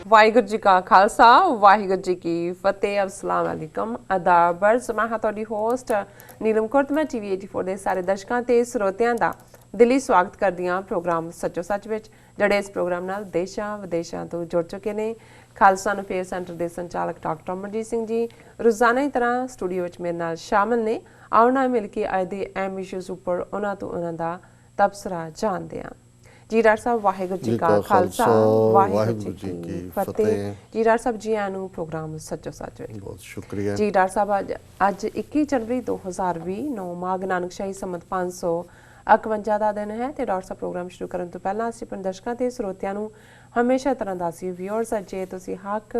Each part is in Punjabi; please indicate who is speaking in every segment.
Speaker 1: ਵਾਹਿਗੁਰੂ ਜੀ ਕਾ ਖਾਲਸਾ ਵਾਹਿਗੁਰੂ ਜੀ ਕੀ ਫਤਿਹ। अस्सलाम वालेकुम ਅਦਾਬਰ। ਮੈਂ ਹਾਂ ਤੁਹਾਡੀ ਹੋਸਟ ਨੀਲਮ ਕੌਰ ਤੇ ਮੈਂ ਟੀਵੀ 84 ਦੇ ਸਾਰੇ ਦਰਸ਼ਕਾਂ ਤੇ ਸਰੋਤਿਆਂ ਦਾ ਦਿਲੀ ਸਵਾਗਤ ਕਰਦੀ ਹਾਂ ਪ੍ਰੋਗਰਾਮ ਸੱਚੋ ਸੱਚ ਵਿੱਚ, ਜਿਹੜੇ ਇਸ ਪ੍ਰੋਗਰਾਮ ਨਾਲ ਦੇਸ਼ਾਂ ਵਿਦੇਸ਼ਾਂ ਤੋਂ ਜੁੜ ਚੁੱਕੇ ਨੇ। ਖਾਲਸਾ ਅਫੇਅਰ ਸੈਂਟਰ ਦੇ ਸੰਚਾਲਕ ਡਾਕਟਰ ਅਮਰਜੀਤ ਸਿੰਘ ਜੀ ਰੋਜ਼ਾਨਾ ਦੀ ਤਰ੍ਹਾਂ ਸਟੂਡੀਓ ਵਿੱਚ ਮੇਰੇ ਨਾਲ ਸ਼ਾਮਲ ਨੇ। ਆਓ ਨਾਲ ਮਿਲ ਕੇ ਅੱਜ ਦੇ ਅਹਿਮ ਇਸ਼ੂਜ਼ ਉੱਪਰ ਉਹਨਾਂ ਤੋਂ ਉਹਨਾਂ ਦਾ ਤਬਸਰਾ ਜਾਣਦੇ ਹਾਂ। जी डॉक्टर साहब वाहिगुरू जी का खालसा वाहिगुरू जी की फतेह। जी डॉक्टर साहब जी आनू प्रोग्राम सच्चो सच
Speaker 2: बहुत शुक्रिया
Speaker 1: जी। डॉक्टर साहब अज 21 जनवरी 2020 9 माघ नानकशाही संमत 551 ਦਾ ਦਿਨ ਹੈ ਤੇ ਡਾਕਟਰ ਸਾਹਿਬ ਪ੍ਰੋਗਰਾਮ ਸ਼ੁਰੂ ਕਰਨ ਤੋਂ ਪਹਿਲਾਂ ਅਸੀਂ ਆਪਣੇ ਦਰਸ਼ਕਾਂ ਤੇ ਸਰੋਤਿਆਂ ਨੂੰ ਹਮੇਸ਼ਾ ਤਰ੍ਹਾਂ ਦੱਸੀ ਵਿਊਅਰਸ ਜੇ ਤੁਸੀਂ ਹੱਕ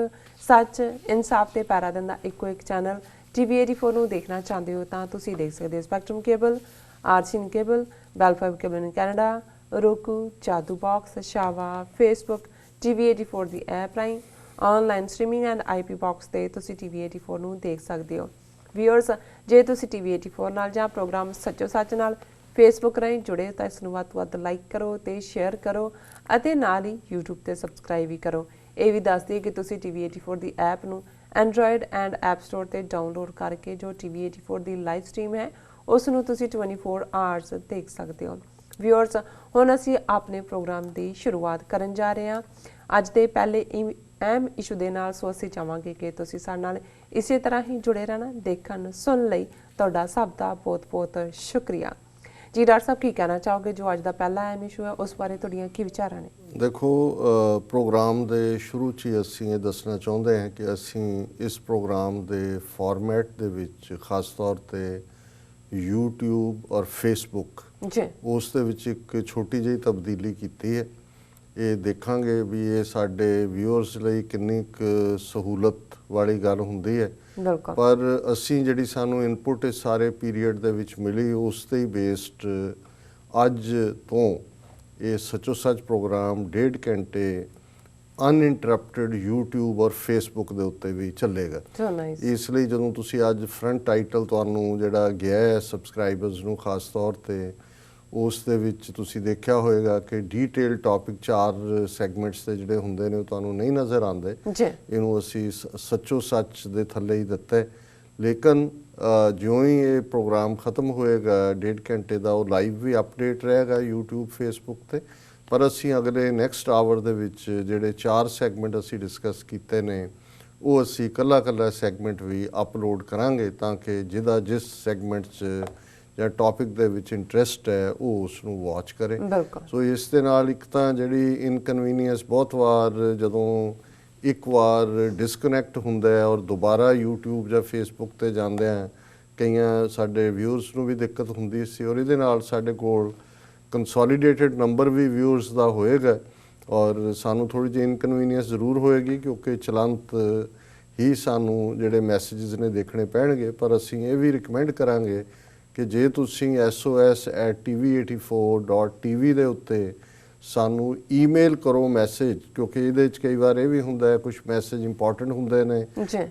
Speaker 1: ਸੱਚ ਇਨਸਾਫ ਤੇ ਪੈਰਾ ਦਿੰਦਾ ਇੱਕੋ ਇੱਕ ਚੈਨਲ ਟੀਵੀ 84 ਨੂੰ ਦੇਖਣਾ ਚਾਹੁੰਦੇ ਹੋ ਤਾਂ ਤੁਸੀਂ ਦੇਖ ਸਕਦੇ ਹੋ spectrum cable, RCN cable, Bell Fibe cable in Canada, roku, Jadoo Box, Shava, Facebook, TV84 ਦੀ ਐਪ ਰਾਹੀਂ online streaming and IP box ਤੇ ਤੁਸੀਂ TV84 ਨੂੰ ਦੇਖ ਸਕਦੇ ਹੋ। ਵਿਊਅਰਸ ਜੇ ਤੁਸੀਂ TV84 ਨਾਲ ਜਾਂ ਪ੍ਰੋਗਰਾਮ ਸੱਚੋ ਸੱਚ ਨਾਲ Facebook ਰਾਹੀਂ ਜੁੜੇ ਤਾਂ ਇਸ ਨੂੰ ਵੱਧ ਤੋਂ ਵੱਧ ਲਾਈਕ ਕਰੋ ਤੇ ਸ਼ੇਅਰ ਕਰੋ ਅਤੇ ਨਾਲ ਹੀ YouTube ਤੇ ਸਬਸਕ੍ਰਾਈਬ ਵੀ ਕਰੋ। ਇਹ ਵੀ ਦੱਸ ਦਈਏ ਕਿ ਤੁਸੀਂ TV84 ਦੀ ਐਪ ਨੂੰ ਐਂਡਰੋਇਡ ਐਂਡ ਐਪ ਸਟੋਰ ਤੇ ਡਾਊਨਲੋਡ ਕਰਕੇ ਜੋ TV84 ਦੀ ਲਾਈਵ ਸਟ੍ਰੀਮ ਹੈ ਉਸ ਨੂੰ ਤੁਸੀਂ 24 ਆਵਰਸ ਦੇਖ ਸਕਦੇ ਹੋ। ਵਿਊਅਰਸ ਹੁਣ ਅਸੀਂ ਆਪਣੇ ਪ੍ਰੋਗਰਾਮ ਦੀ ਸ਼ੁਰੂਆਤ ਕਰਨ ਜਾ ਰਹੇ ਹਾਂ ਅੱਜ ਦੇ ਪਹਿਲੇ ਅਹਿਮ ਇਸ਼ੂ ਦੇ ਨਾਲ। ਸੋ ਅਸੀਂ ਚਾਹਾਂਗੇ ਕਿ ਤੁਸੀਂ ਸਾਡੇ ਨਾਲ ਇਸੇ ਤਰ੍ਹਾਂ ਹੀ ਜੁੜੇ ਰਹਿਣਾ। ਦੇਖਣ ਸੁਣ ਲਈ ਤੁਹਾਡਾ ਸਭ ਦਾ ਬਹੁਤ ਬਹੁਤ ਸ਼ੁਕਰੀਆ ਜੀ। ਡਾਕਟਰ ਸਾਹਿਬ ਕੀ ਕਹਿਣਾ ਚਾਹੋਗੇ ਜੋ ਅੱਜ ਦਾ ਪਹਿਲਾ ਅਹਿਮ ਇਸ਼ੂ ਹੈ ਉਸ ਬਾਰੇ ਤੁਹਾਡੀਆਂ ਕੀ ਵਿਚਾਰਾਂ ਨੇ?
Speaker 2: ਦੇਖੋ ਪ੍ਰੋਗਰਾਮ ਦੇ ਸ਼ੁਰੂ 'ਚ ਹੀ ਅਸੀਂ ਇਹ ਦੱਸਣਾ ਚਾਹੁੰਦੇ ਹਾਂ ਕਿ ਅਸੀਂ ਇਸ ਪ੍ਰੋਗਰਾਮ ਦੇ ਫਾਰਮੈਟ ਦੇ ਵਿੱਚ ਖਾਸ ਤੌਰ ਤੇ YouTube ਔਰ Facebook
Speaker 1: ਜੀ
Speaker 2: ਉਸ ਦੇ ਵਿੱਚ ਇੱਕ ਛੋਟੀ ਜਿਹੀ ਤਬਦੀਲੀ ਕੀਤੀ ਹੈ। ਇਹ ਦੇਖਾਂਗੇ ਵੀ ਇਹ ਸਾਡੇ ਵਿਊਅਰਸ ਲਈ ਕਿੰਨੀ ਕੁ ਸਹੂਲਤ ਵਾਲੀ ਗੱਲ ਹੁੰਦੀ ਹੈ। ਪਰ ਅਸੀਂ ਜਿਹੜੀ ਸਾਨੂੰ ਇਨਪੁਟ ਇਸ ਸਾਰੇ ਪੀਰੀਅਡ ਦੇ ਵਿੱਚ ਮਿਲੀ ਉਸ ਤੇ ਹੀ ਬੇਸਡ ਅੱਜ ਤੋਂ ਇਹ ਸੱਚੋ ਸੱਚ ਪ੍ਰੋਗਰਾਮ 1.5 ਘੰਟੇ ਅਨਇੰਟਰਪਟਡ YouTube ਔਰ Facebook ਦੇ ਉੱਤੇ ਵੀ ਚੱਲੇਗਾ। ਇਸ ਲਈ ਜਦੋਂ ਤੁਸੀਂ ਅੱਜ ਫਰੰਟ ਟਾਈਟਲ ਤੁਹਾਨੂੰ ਜਿਹੜਾ ਗਿਆ ਹੈ ਸਬਸਕ੍ਰਾਈਬਰਸ ਨੂੰ ਖਾਸ ਤੌਰ ਤੇ ਉਸ ਦੇ ਵਿੱਚ ਤੁਸੀਂ ਦੇਖਿਆ ਹੋਏਗਾ ਕਿ ਡਿਟੇਲ ਟੌਪਿਕ 4 ਸੈਗਮੈਂਟਸ ਦੇ ਜਿਹੜੇ ਹੁੰਦੇ ਨੇ ਉਹ ਤੁਹਾਨੂੰ ਨਹੀਂ ਨਜ਼ਰ ਆਉਂਦੇ। ਇਹਨੂੰ ਅਸੀਂ ਸੱਚੋ ਸੱਚ ਦੇ ਥੱਲੇ ਹੀ ਦਿੱਤਾ। ਲੇਕਿਨ ਜਿਉਂ ਹੀ ਇਹ ਪ੍ਰੋਗਰਾਮ ਖਤਮ ਹੋਏਗਾ 1.5 ਘੰਟੇ ਦਾ ਉਹ ਲਾਈਵ ਵੀ ਅਪਡੇਟ ਰਹੇਗਾ YouTube Facebook ਤੇ। ਪਰ ਅਸੀਂ ਅਗਲੇ ਨੈਕਸਟ ਆਵਰ ਦੇ ਵਿੱਚ ਜਿਹੜੇ 4 ਸੈਗਮੈਂਟ ਅਸੀਂ ਡਿਸਕਸ ਕੀਤੇ ਨੇ ਉਹ ਅਸੀਂ ਇਕੱਲਾ ਸੈਗਮੈਂਟ ਵੀ ਅਪਲੋਡ ਕਰਾਂਗੇ ਤਾਂ ਕਿ ਜਿਹਦਾ ਜਿਸ ਸੈਗਮੈਂਟ 'ਚ ਜਾਂ ਟੌਪਿਕ ਦੇ ਵਿੱਚ ਇੰਟਰਸਟ ਹੈ ਉਹ ਉਸ ਨੂੰ ਵਾਚ ਕਰੇ। ਸੋ ਇਸ ਦੇ ਨਾਲ ਇੱਕ ਤਾਂ ਜਿਹੜੀ ਇਨਕਨਵੀਨੀਅੰਸ ਬਹੁਤ ਵਾਰ ਜਦੋਂ ਇੱਕ ਵਾਰ ਡਿਸਕਨੈਕਟ ਹੁੰਦਾ ਹੈ ਔਰ ਦੁਬਾਰਾ YouTube ਜਾਂ Facebook ਤੇ ਜਾਂਦੇ ਆ ਕਈਆਂ ਸਾਡੇ ਵਿਊਅਰਸ ਨੂੰ ਵੀ ਦਿੱਕਤ ਹੁੰਦੀ ਸੀ ਔਰ ਇਹਦੇ ਨਾਲ ਸਾਡੇ ਕੋਲ ਕੰਸੋਲੀਡੇਟਡ ਨੰਬਰ ਵੀ ਵਿਊਅਰਸ ਦਾ ਹੋਏਗਾ ਔਰ ਸਾਨੂੰ ਥੋੜ੍ਹੀ ਜਿਹੀ ਇਨਕਨਵੀਨੀਅੰਸ ਜ਼ਰੂਰ ਹੋਏਗੀ ਕਿਉਂਕਿ ਚਲੰਤ ਹੀ ਸਾਨੂੰ ਜਿਹੜੇ ਮੈਸੇजेस ਨੇ ਦੇਖਣੇ ਪੈਣਗੇ। ਪਰ ਅਸੀਂ ਇਹ ਵੀ ਰਿਕਮੈਂਡ ਕਰਾਂਗੇ ਕਿ ਜੇ ਤੁਸੀਂ sos@tv84.tv ਦੇ ਉੱਤੇ ਸਾਨੂੰ ਈਮੇਲ ਕਰੋ ਮੈਸੇਜ, ਕਿਉਂਕਿ ਇਹਦੇ 'ਚ ਕਈ ਵਾਰ ਇਹ ਵੀ ਹੁੰਦਾ ਹੈ ਕੁਝ ਮੈਸੇਜ ਇੰਪੋਰਟੈਂਟ ਹੁੰਦੇ ਨੇ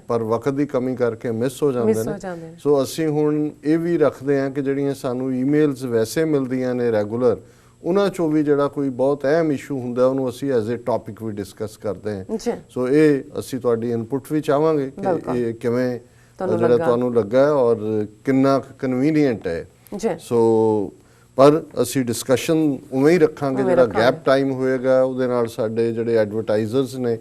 Speaker 2: ਪਰ ਵਕਤ ਦੀ ਕਮੀ ਕਰਕੇ ਮਿਸ ਹੋ ਜਾਂਦੇ ਨੇ। ਸੋ ਅਸੀਂ ਹੁਣ ਇਹ ਵੀ ਰੱਖਦੇ ਹਾਂ ਕਿ ਜਿਹੜੀਆਂ ਸਾਨੂੰ ਈਮੇਲਸ ਵੈਸੇ ਮਿਲਦੀਆਂ ਨੇ ਰੈਗੂਲਰ ਉਹਨਾਂ 'ਚੋਂ ਵੀ ਜਿਹੜਾ ਕੋਈ ਬਹੁਤ ਅਹਿਮ ਇਸ਼ੂ ਹੁੰਦਾ ਉਹਨੂੰ ਅਸੀਂ ਐਜ਼ ਏ ਟੌਪਿਕ ਵੀ ਡਿਸਕਸ ਕਰਦੇ ਹਾਂ। ਸੋ ਇਹ ਅਸੀਂ ਤੁਹਾਡੀ ਇਨਪੁਟ ਵੀ ਚਾਹਾਂਗੇ ਕਿ ਇਹ ਕਿਵੇਂ ਜਿਹੜਾ ਤੁਹਾਨੂੰ ਲੱਗਾ ਔਰ ਕਿੰਨਾ ਕਨਵੀਨੀਅੰਟ ਹੈ। ਸੋ ਪਰ ਅਸੀਂ ਡਿਸਕਸ਼ਨ ਉਵੇਂ ਹੀ ਰੱਖਾਂਗੇ। ਜਿਹੜਾ ਗੈਪ ਟਾਈਮ ਹੋਏਗਾ ਉਹਦੇ ਨਾਲ ਸਾਡੇ ਜਿਹੜੇ ਐਡਵਰਟਾਈਜ਼ਰਸ ਨੇ,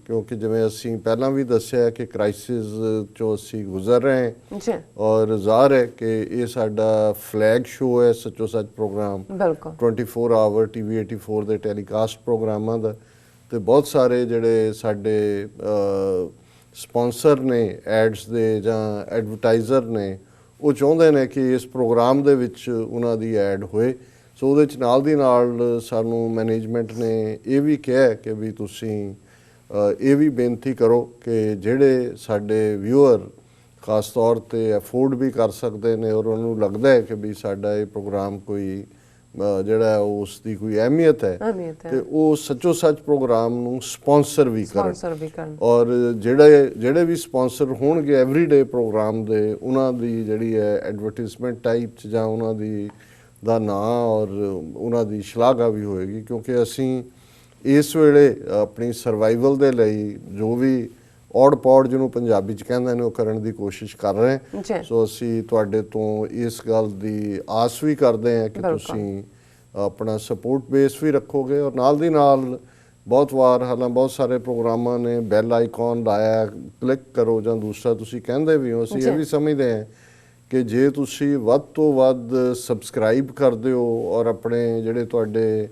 Speaker 2: ਕਿਉਂਕਿ ਜਿਵੇਂ ਅਸੀਂ ਪਹਿਲਾਂ ਵੀ ਦੱਸਿਆ ਕਿ ਕ੍ਰਾਈਸਿਸ 'ਚੋਂ ਅਸੀਂ ਗੁਜ਼ਰ ਰਹੇ ਹਾਂ ਔਰ ਜ਼ਾਹਰ ਹੈ ਕਿ ਇਹ ਸਾਡਾ ਫਲੈਗ ਸ਼ੋ ਹੈ ਸੱਚੋ ਸੱਚ ਪ੍ਰੋਗਰਾਮ 24 ਆਵਰ TV84 ਦੇ ਟੈਲੀਕਾਸਟ ਪ੍ਰੋਗਰਾਮਾਂ ਦਾ। ਤੇ ਬਹੁਤ ਸਾਰੇ ਜਿਹੜੇ ਸਾਡੇ ਸਪਾਂਸਰ ਨੇ ਐਡਸ ਦੇ ਜਾਂ ਐਡਵਰਟਾਈਜ਼ਰ ਨੇ ਉਹ ਚਾਹੁੰਦੇ ਨੇ ਕਿ ਇਸ ਪ੍ਰੋਗਰਾਮ ਦੇ ਵਿੱਚ ਉਹਨਾਂ ਦੀ ਐਡ ਹੋਏ। ਸੋ ਉਹਦੇ 'ਚ ਨਾਲ ਦੀ ਨਾਲ ਸਾਨੂੰ ਮੈਨੇਜਮੈਂਟ ਨੇ ਇਹ ਵੀ ਕਿਹਾ ਕਿ ਵੀ ਤੁਸੀਂ ਇਹ ਵੀ ਬੇਨਤੀ ਕਰੋ ਕਿ ਜਿਹੜੇ ਸਾਡੇ ਵਿਊਅਰ ਖਾਸ ਤੌਰ ਤੇ ਅਫੋਰਡ ਵੀ ਕਰ ਸਕਦੇ ਨੇ ਔਰ ਉਹਨੂੰ ਲੱਗਦਾ ਹੈ ਕਿ ਵੀ ਸਾਡਾ ਇਹ ਪ੍ਰੋਗਰਾਮ ਕੋਈ ਜਿਹੜਾ ਉਸ ਦੀ ਕੋਈ ਅਹਿਮੀਅਤ ਹੈ ਤੇ ਉਹ ਸੱਚੋ ਸੱਚ ਪ੍ਰੋਗਰਾਮ ਨੂੰ ਸਪਾਂਸਰ ਵੀ ਕਰਨ ਔਰ ਜਿਹੜੇ ਵੀ ਸਪਾਂਸਰ ਹੋਣਗੇ ਐਵਰੀਡੇ ਪ੍ਰੋਗਰਾਮ ਦੇ ਉਹਨਾਂ ਦੀ ਜਿਹੜੀ ਹੈ ਐਡਵਰਟਾਈਜ਼ਮੈਂਟ ਟਾਈਪ 'ਚ ਜਾਂ ਉਹਨਾਂ ਦੀ ਦਾ ਨਾਂ ਔਰ ਉਹਨਾਂ ਦੀ ਸ਼ਲਾਘਾ ਵੀ ਹੋਏਗੀ। ਕਿਉਂਕਿ ਅਸੀਂ ਇਸ ਵੇਲੇ ਆਪਣੀ ਸਰਵਾਈਵਲ ਦੇ ਲਈ ਜੋ ਵੀ ਔੜ ਪੌੜ ਜਿਹਨੂੰ ਪੰਜਾਬੀ ਚ ਕਹਿੰਦੇ ਨੇ ਉਹ ਕਰਨ ਦੀ ਕੋਸ਼ਿਸ਼ ਕਰ ਰਹੇ ਹਾਂ। ਸੋ ਅਸੀਂ ਤੁਹਾਡੇ ਤੋਂ ਇਸ ਗੱਲ ਦੀ ਆਸ ਵੀ ਕਰਦੇ ਹਾਂ ਕਿ ਤੁਸੀਂ ਆਪਣਾ ਸਪੋਰਟ ਬੇਸ ਵੀ ਰੱਖੋਗੇ, ਔਰ ਨਾਲ ਦੀ ਨਾਲ ਬਹੁਤ ਵਾਰ ਹਾਲਾਂ ਬਹੁਤ ਸਾਰੇ ਪ੍ਰੋਗਰਾਮਾਂ ਨੇ ਬੈਲ ਆਈਕਨ ਲਾਇਆ, ਕਲਿੱਕ ਕਰੋ ਜਾਂ ਦੂਸਰਾ ਤੁਸੀਂ ਕਹਿੰਦੇ ਵੀ ਹੋ। ਅਸੀਂ ਇਹ ਵੀ ਸਮਝਦੇ ਹਾਂ ਕਿ ਜੇ ਤੁਸੀਂ ਵੱਧ ਤੋਂ ਵੱਧ ਸਬਸਕ੍ਰਾਈਬ ਕਰਦੇ ਹੋ ਔਰ ਆਪਣੇ ਜਿਹੜੇ ਤੁਹਾਡੇ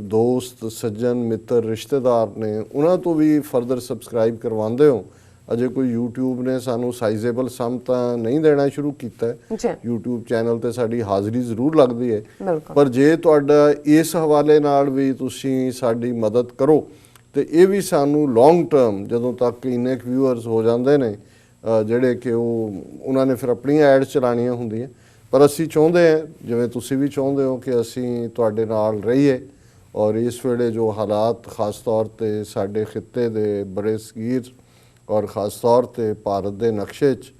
Speaker 2: ਦੋਸਤ ਸੱਜਣ ਮਿੱਤਰ ਰਿਸ਼ਤੇਦਾਰ ਨੇ ਉਹਨਾਂ ਤੋਂ ਵੀ ਫਰਦਰ ਸਬਸਕ੍ਰਾਈਬ ਕਰਵਾਉਂਦੇ ਹੋ। ਅਜੇ ਕੋਈ YouTube ਨੇ ਸਾਨੂੰ ਸਾਈਜ਼ੇਬਲ ਸਮ ਤਾਂ ਨਹੀਂ ਦੇਣਾ ਸ਼ੁਰੂ ਕੀਤਾ ਹੈ। YouTube ਚੈਨਲ ਤੇ ਸਾਡੀ ਹਾਜ਼ਰੀ ਜ਼ਰੂਰ ਲੱਗਦੀ ਹੈ, ਪਰ ਜੇ ਤੁਹਾਡਾ ਇਸ ਹਵਾਲੇ ਨਾਲ ਵੀ ਤੁਸੀਂ ਸਾਡੀ ਮਦਦ ਕਰੋ ਤੇ ਇਹ ਵੀ ਸਾਨੂੰ ਲੌਂਗ ਟਰਮ ਜਦੋਂ ਤੱਕ ਇੰਨੇ ਵਿਊਅਰਸ ਹੋ ਜਾਂਦੇ ਨੇ ਜਿਹੜੇ ਕਿ ਉਹਨਾਂ ਨੇ ਫਿਰ ਆਪਣੀਆਂ ਐਡਸ ਚਲਾਉਣੀਆਂ ਹੁੰਦੀਆਂ, ਪਰ ਅਸੀਂ ਚਾਹੁੰਦੇ ਹਾਂ ਜਿਵੇਂ ਤੁਸੀਂ ਵੀ ਚਾਹੁੰਦੇ ਹੋ ਕਿ ਅਸੀਂ ਤੁਹਾਡੇ ਨਾਲ ਰਹੀਏ। ਔਰ ਇਸ ਵੇਲੇ ਜੋ ਹਾਲਾਤ ਖਾਸ ਤੌਰ ਤੇ ਸਾਡੇ ਖਿੱਤੇ ਦੇ ਬੜੇ ਸਗੀਰ ਔਰ ਖਾਸ ਤੌਰ ਤੇ ਭਾਰਤ ਦੇ ਨਕਸ਼ੇ 'ਚ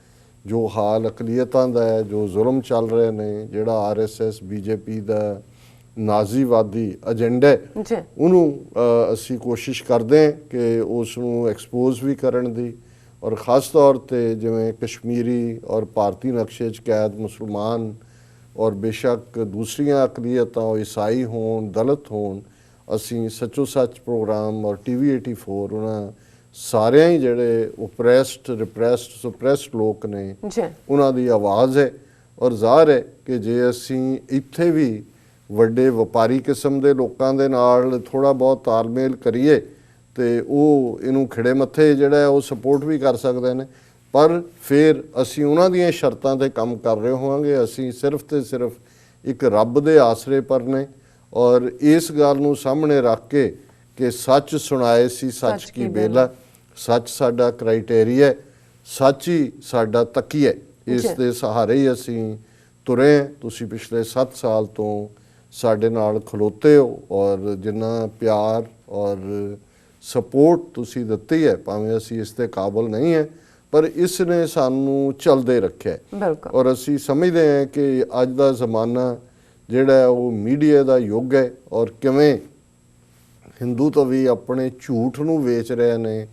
Speaker 2: ਜੋ ਹਾਲ ਅਕਲੀਅਤਾਂ ਦਾ ਹੈ, ਜੋ ਜ਼ੁਲਮ ਚੱਲ ਰਹੇ ਨੇ, ਜਿਹੜਾ RSS BJP ਦਾ ਨਾਜ਼ੀਵਾਦੀ ਏਜੰਡਾ ਉਹਨੂੰ ਅਸੀਂ ਕੋਸ਼ਿਸ਼ ਕਰਦੇ ਹਾਂ ਕਿ ਉਸ ਨੂੰ ਐਕਸਪੋਜ਼ ਵੀ ਕਰਨ ਦੀ। ਔਰ ਖਾਸ ਤੌਰ ਤੇ ਜਿਵੇਂ ਕਸ਼ਮੀਰੀ ਔਰ ਭਾਰਤੀ ਨਕਸ਼ੇ 'ਚ ਕੈਦ ਮੁਸਲਮਾਨ ਔਰ ਬੇਸ਼ੱਕ ਦੂਸਰੀਆਂ ਅਕਲੀਅਤਾਂ ਈਸਾਈ ਹੋਣ ਦਲਿਤ ਹੋਣ, ਅਸੀਂ ਸੱਚੋ ਸੱਚ ਪ੍ਰੋਗਰਾਮ ਔਰ TV 84 ਉਹਨਾਂ ਸਾਰਿਆਂ ਹੀ ਜਿਹੜੇ ਓਪਰੈਸਡ ਰਿਪਰੈਸਡ ਸੁਪਰੈਸਡ ਲੋਕ ਨੇ ਉਹਨਾਂ ਦੀ ਆਵਾਜ਼ ਹੈ। ਔਰ ਜ਼ਾਹਰ ਹੈ ਕਿ ਜੇ ਅਸੀਂ ਇੱਥੇ ਵੀ ਵੱਡੇ ਵਪਾਰੀ ਕਿਸਮ ਦੇ ਲੋਕਾਂ ਦੇ ਨਾਲ ਥੋੜ੍ਹਾ ਬਹੁਤ ਤਾਲਮੇਲ ਕਰੀਏ ਤੇ ਉਹ ਇਹਨੂੰ ਖਿੜੇ ਮੱਥੇ ਜਿਹੜਾ ਹੈ ਉਹ ਸਪੋਰਟ ਵੀ ਕਰ ਸਕਦੇ ਨੇ, ਪਰ ਫਿਰ ਅਸੀਂ ਉਹਨਾਂ ਦੀਆਂ ਸ਼ਰਤਾਂ ਤੇ ਕੰਮ ਕਰ ਰਹੇ ਹੋਵਾਂਗੇ। ਅਸੀਂ ਸਿਰਫ ਤੇ ਸਿਰਫ ਇੱਕ ਰੱਬ ਦੇ ਆਸਰੇ ਪਰ ਨੇ ਔਰ ਇਸ ਗੱਲ ਨੂੰ ਸਾਹਮਣੇ ਰੱਖ ਕੇ ਕਿ ਸੱਚ ਸੁਣਾਏ ਸੀ ਸੱਚ ਕੀ ਬੇਲਾ, ਸੱਚ ਸਾਡਾ ਕ੍ਰਾਈਟੇਰੀਆ, ਸੱਚ ਹੀ ਸਾਡਾ ਤਕੀਆ, ਇਸ ਦੇ ਸਹਾਰੇ ਹੀ ਅਸੀਂ ਤੁਰੇ। ਤੁਸੀਂ ਪਿਛਲੇ 7 ਸਾਲ ਤੋਂ ਸਾਡੇ ਨਾਲ ਖਲੋਤੇ ਹੋ ਔਰ ਜਿੰਨਾ ਪਿਆਰ ਔਰ ਸਪੋਰਟ ਤੁਸੀਂ ਦਿੱਤੀ ਹੈ, ਭਾਵੇਂ ਅਸੀਂ ਇਸ ਦੇ ਕਾਬਲ ਨਹੀਂ ਹੈ, ਪਰ ਇਸ ਨੇ ਸਾਨੂੰ ਚੱਲਦੇ ਰੱਖਿਆ। ਔਰ ਅਸੀਂ ਸਮਝਦੇ ਹਾਂ ਕਿ ਅੱਜ ਦਾ ਜ਼ਮਾਨਾ ਜਿਹੜਾ ਉਹ ਮੀਡੀਆ ਦਾ ਯੁੱਗ ਹੈ ਔਰ ਕਿਵੇਂ ਹਿੰਦੂ ਤਾਂ ਵੀ ਆਪਣੇ ਝੂਠ ਨੂੰ ਵੇਚ ਰਹੇ ਨੇ,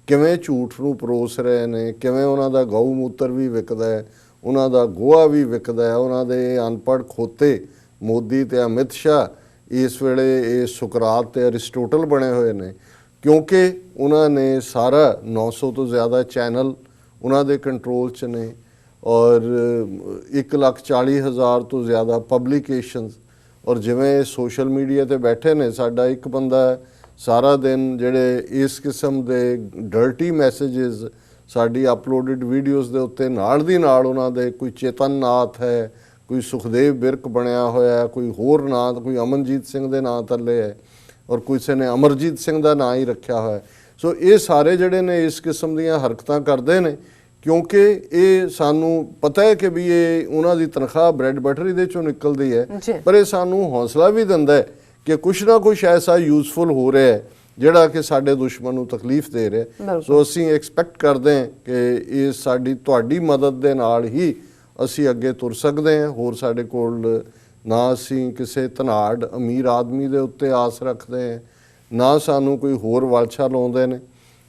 Speaker 2: ਕਿਵੇਂ ਝੂਠ ਨੂੰ ਪਰੋਸ ਰਹੇ ਨੇ, ਕਿਵੇਂ ਉਹਨਾਂ ਦਾ ਗਊ ਮੂਤਰ ਵੀ ਵਿਕਦਾ ਹੈ, ਉਹਨਾਂ ਦਾ ਗੋਹਾ ਵੀ ਵਿਕਦਾ ਹੈ, ਉਹਨਾਂ ਦੇ ਅਨਪੜ੍ਹ ਖੋਤੇ ਮੋਦੀ ਤੇ ਅਮਿਤ ਸ਼ਾਹ ਇਸ ਵੇਲੇ ਇਹ ਸੁਕਰਾਤ ਤੇ ਅਰਿਸਟੋਟਲ ਬਣੇ ਹੋਏ ਨੇ, ਕਿਉਂਕਿ ਉਹਨਾਂ ਨੇ ਸਾਰਾ 900 ਤੋਂ ਜ਼ਿਆਦਾ ਚੈਨਲ ਉਹਨਾਂ ਦੇ ਕੰਟਰੋਲ 'ਚ ਨੇ ਔਰ 1,40,000 ਤੋਂ ਜ਼ਿਆਦਾ ਪਬਲੀਕੇਸ਼ਨਸ। ਔਰ ਜਿਵੇਂ ਸੋਸ਼ਲ ਮੀਡੀਆ ਤੇ ਬੈਠੇ ਨੇ, ਸਾਡਾ ਇੱਕ ਬੰਦਾ ਸਾਰਾ ਦਿਨ ਜਿਹੜੇ ਇਸ ਕਿਸਮ ਦੇ ਡਰਟੀ ਮੈਸੇजेस ਸਾਡੀ ਅਪਲੋਡਡ ਵੀਡੀਓਜ਼ ਦੇ ਉੱਤੇ ਨਾਲ ਦੀ ਨਾਲ ਉਹਨਾਂ ਦੇ ਕੋਈ ਚੇਤਨ ਨਾਥ ਹੈ, ਕੋਈ ਸੁਖਦੇਵ ਬਿਰਕ ਬਣਿਆ ਹੋਇਆ, ਕੋਈ ਹੋਰ ਨਾਂ, ਕੋਈ ਅਮਨਜੀਤ ਸਿੰਘ ਦੇ ਨਾਂ ਥੱਲੇ ਹੈ ਔਰ ਕਿਸੇ ਨੇ ਅਮਰਜੀਤ ਸਿੰਘ ਦਾ ਨਾਂ ਹੀ ਰੱਖਿਆ ਹੋਇਆ। ਸੋ ਇਹ ਸਾਰੇ ਜਿਹੜੇ ਨੇ ਇਸ ਕਿਸਮ ਦੀਆਂ ਹਰਕਤਾਂ ਕਰਦੇ ਨੇ ਕਿਉਂਕਿ ਇਹ ਸਾਨੂੰ ਪਤਾ ਹੈ ਕਿ ਵੀ ਇਹ ਉਹਨਾਂ ਦੀ ਤਨਖਾਹ ਬ੍ਰੈਡ ਬਟਰ ਇਹਦੇ ਚੋਂ ਨਿਕਲਦੀ ਹੈ, ਪਰ ਇਹ ਸਾਨੂੰ ਹੌਸਲਾ ਵੀ ਦਿੰਦਾ ਹੈ ਕਿ ਕੁਛ ਨਾ ਕੁਛ ਐਸਾ ਯੂਜ਼ਫੁਲ ਹੋ ਰਿਹਾ ਹੈ ਜਿਹੜਾ ਕਿ ਸਾਡੇ ਦੁਸ਼ਮਣ ਨੂੰ ਤਕਲੀਫ ਦੇ ਰਿਹਾ। ਸੋ ਅਸੀਂ ਐਕਸਪੈਕਟ ਕਰਦੇ ਹਾਂ ਕਿ ਇਹ ਸਾਡੀ ਤੁਹਾਡੀ ਮਦਦ ਦੇ ਨਾਲ ਹੀ ਅਸੀਂ ਅੱਗੇ ਤੁਰ ਸਕਦੇ ਹਾਂ। ਹੋਰ ਸਾਡੇ ਕੋਲ ਨਾ ਅਸੀਂ ਕਿਸੇ ਧਨਾੜ ਅਮੀਰ ਆਦਮੀ ਦੇ ਉੱਤੇ ਆਸ ਰੱਖਦੇ ਹਾਂ, ਨਾ ਸਾਨੂੰ ਕੋਈ ਹੋਰ ਵਾਲਛਾ ਲਾਉਂਦੇ ਨੇ।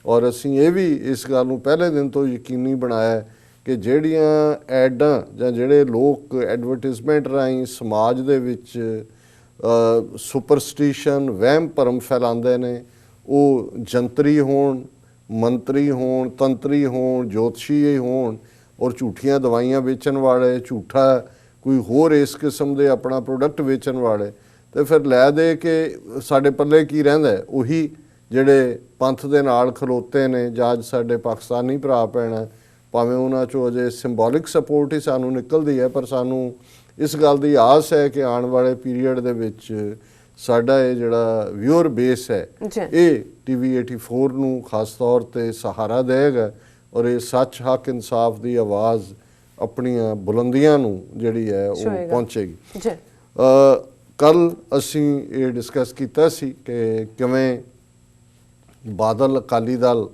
Speaker 2: ਔਰ ਅਸੀਂ ਇਹ ਵੀ ਇਸ ਗੱਲ ਨੂੰ ਪਹਿਲੇ ਦਿਨ ਤੋਂ ਯਕੀਨੀ ਬਣਾਇਆ ਕਿ ਜਿਹੜੀਆਂ ਐਡਾਂ ਜਾਂ ਜਿਹੜੇ ਲੋਕ ਐਡਵਰਟਿਜ਼ਮੈਂਟ ਰਾਹੀਂ ਸਮਾਜ ਦੇ ਵਿੱਚ ਸੁਪਰਸਟੀਸ਼ਨ ਵਹਿਮ ਭਰਮ ਫੈਲਾਉਂਦੇ ਨੇ, ਉਹ ਜੰਤਰੀ ਹੋਣ, ਮੰਤਰੀ ਹੋਣ, ਤੰਤਰੀ ਹੋਣ, ਜੋਤਸ਼ੀ ਹੋਣ ਔਰ ਝੂਠੀਆਂ ਦਵਾਈਆਂ ਵੇਚਣ ਵਾਲੇ, ਝੂਠਾ ਕੋਈ ਹੋਰ ਇਸ ਕਿਸਮ ਦੇ ਆਪਣਾ ਪ੍ਰੋਡਕਟ ਵੇਚਣ ਵਾਲੇ, ਤੇ ਫਿਰ ਲੈ ਦੇ ਕੇ ਸਾਡੇ ਪੱਲੇ ਕੀ ਰਹਿੰਦਾ? ਉਹੀ ਜਿਹੜੇ ਪੰਥ ਦੇ ਨਾਲ ਖਲੋਤੇ ਨੇ ਜਾਂ ਅੱਜ ਸਾਡੇ ਪਾਕਿਸਤਾਨੀ ਭਰਾ ਭੈਣ, ਭਾਵੇਂ ਉਹਨਾਂ 'ਚੋਂ ਅਜੇ ਸਿੰਬੋਲਿਕ ਸਪੋਰਟ ਹੀ ਸਾਨੂੰ ਨਿਕਲਦੀ ਹੈ, ਪਰ ਸਾਨੂੰ ਇਸ ਗੱਲ ਦੀ ਆਸ ਹੈ ਕਿ ਆਉਣ ਵਾਲੇ ਪੀਰੀਅਡ ਦੇ ਵਿੱਚ ਸਾਡਾ ਇਹ ਜਿਹੜਾ ਵਿਊਅਰ ਬੇਸ ਹੈ ਇਹ TV 84 ਨੂੰ ਖਾਸ ਤੌਰ ਤੇ ਸਹਾਰਾ ਦੇਗਾ ਔਰ ਇਹ ਸੱਚ ਹੱਕ ਇਨਸਾਫ ਦੀ ਆਵਾਜ਼ ਆਪਣੀਆਂ ਬੁਲੰਦੀਆਂ ਨੂੰ ਜਿਹੜੀ ਹੈ ਉਹ ਪਹੁੰਚੇਗੀ। ਕੱਲ ਅਸੀਂ ਇਹ ਡਿਸਕਸ ਕੀਤਾ ਸੀ ਕਿ ਕਿਵੇਂ ਬਾਦਲ ਅਕਾਲੀ ਦਲ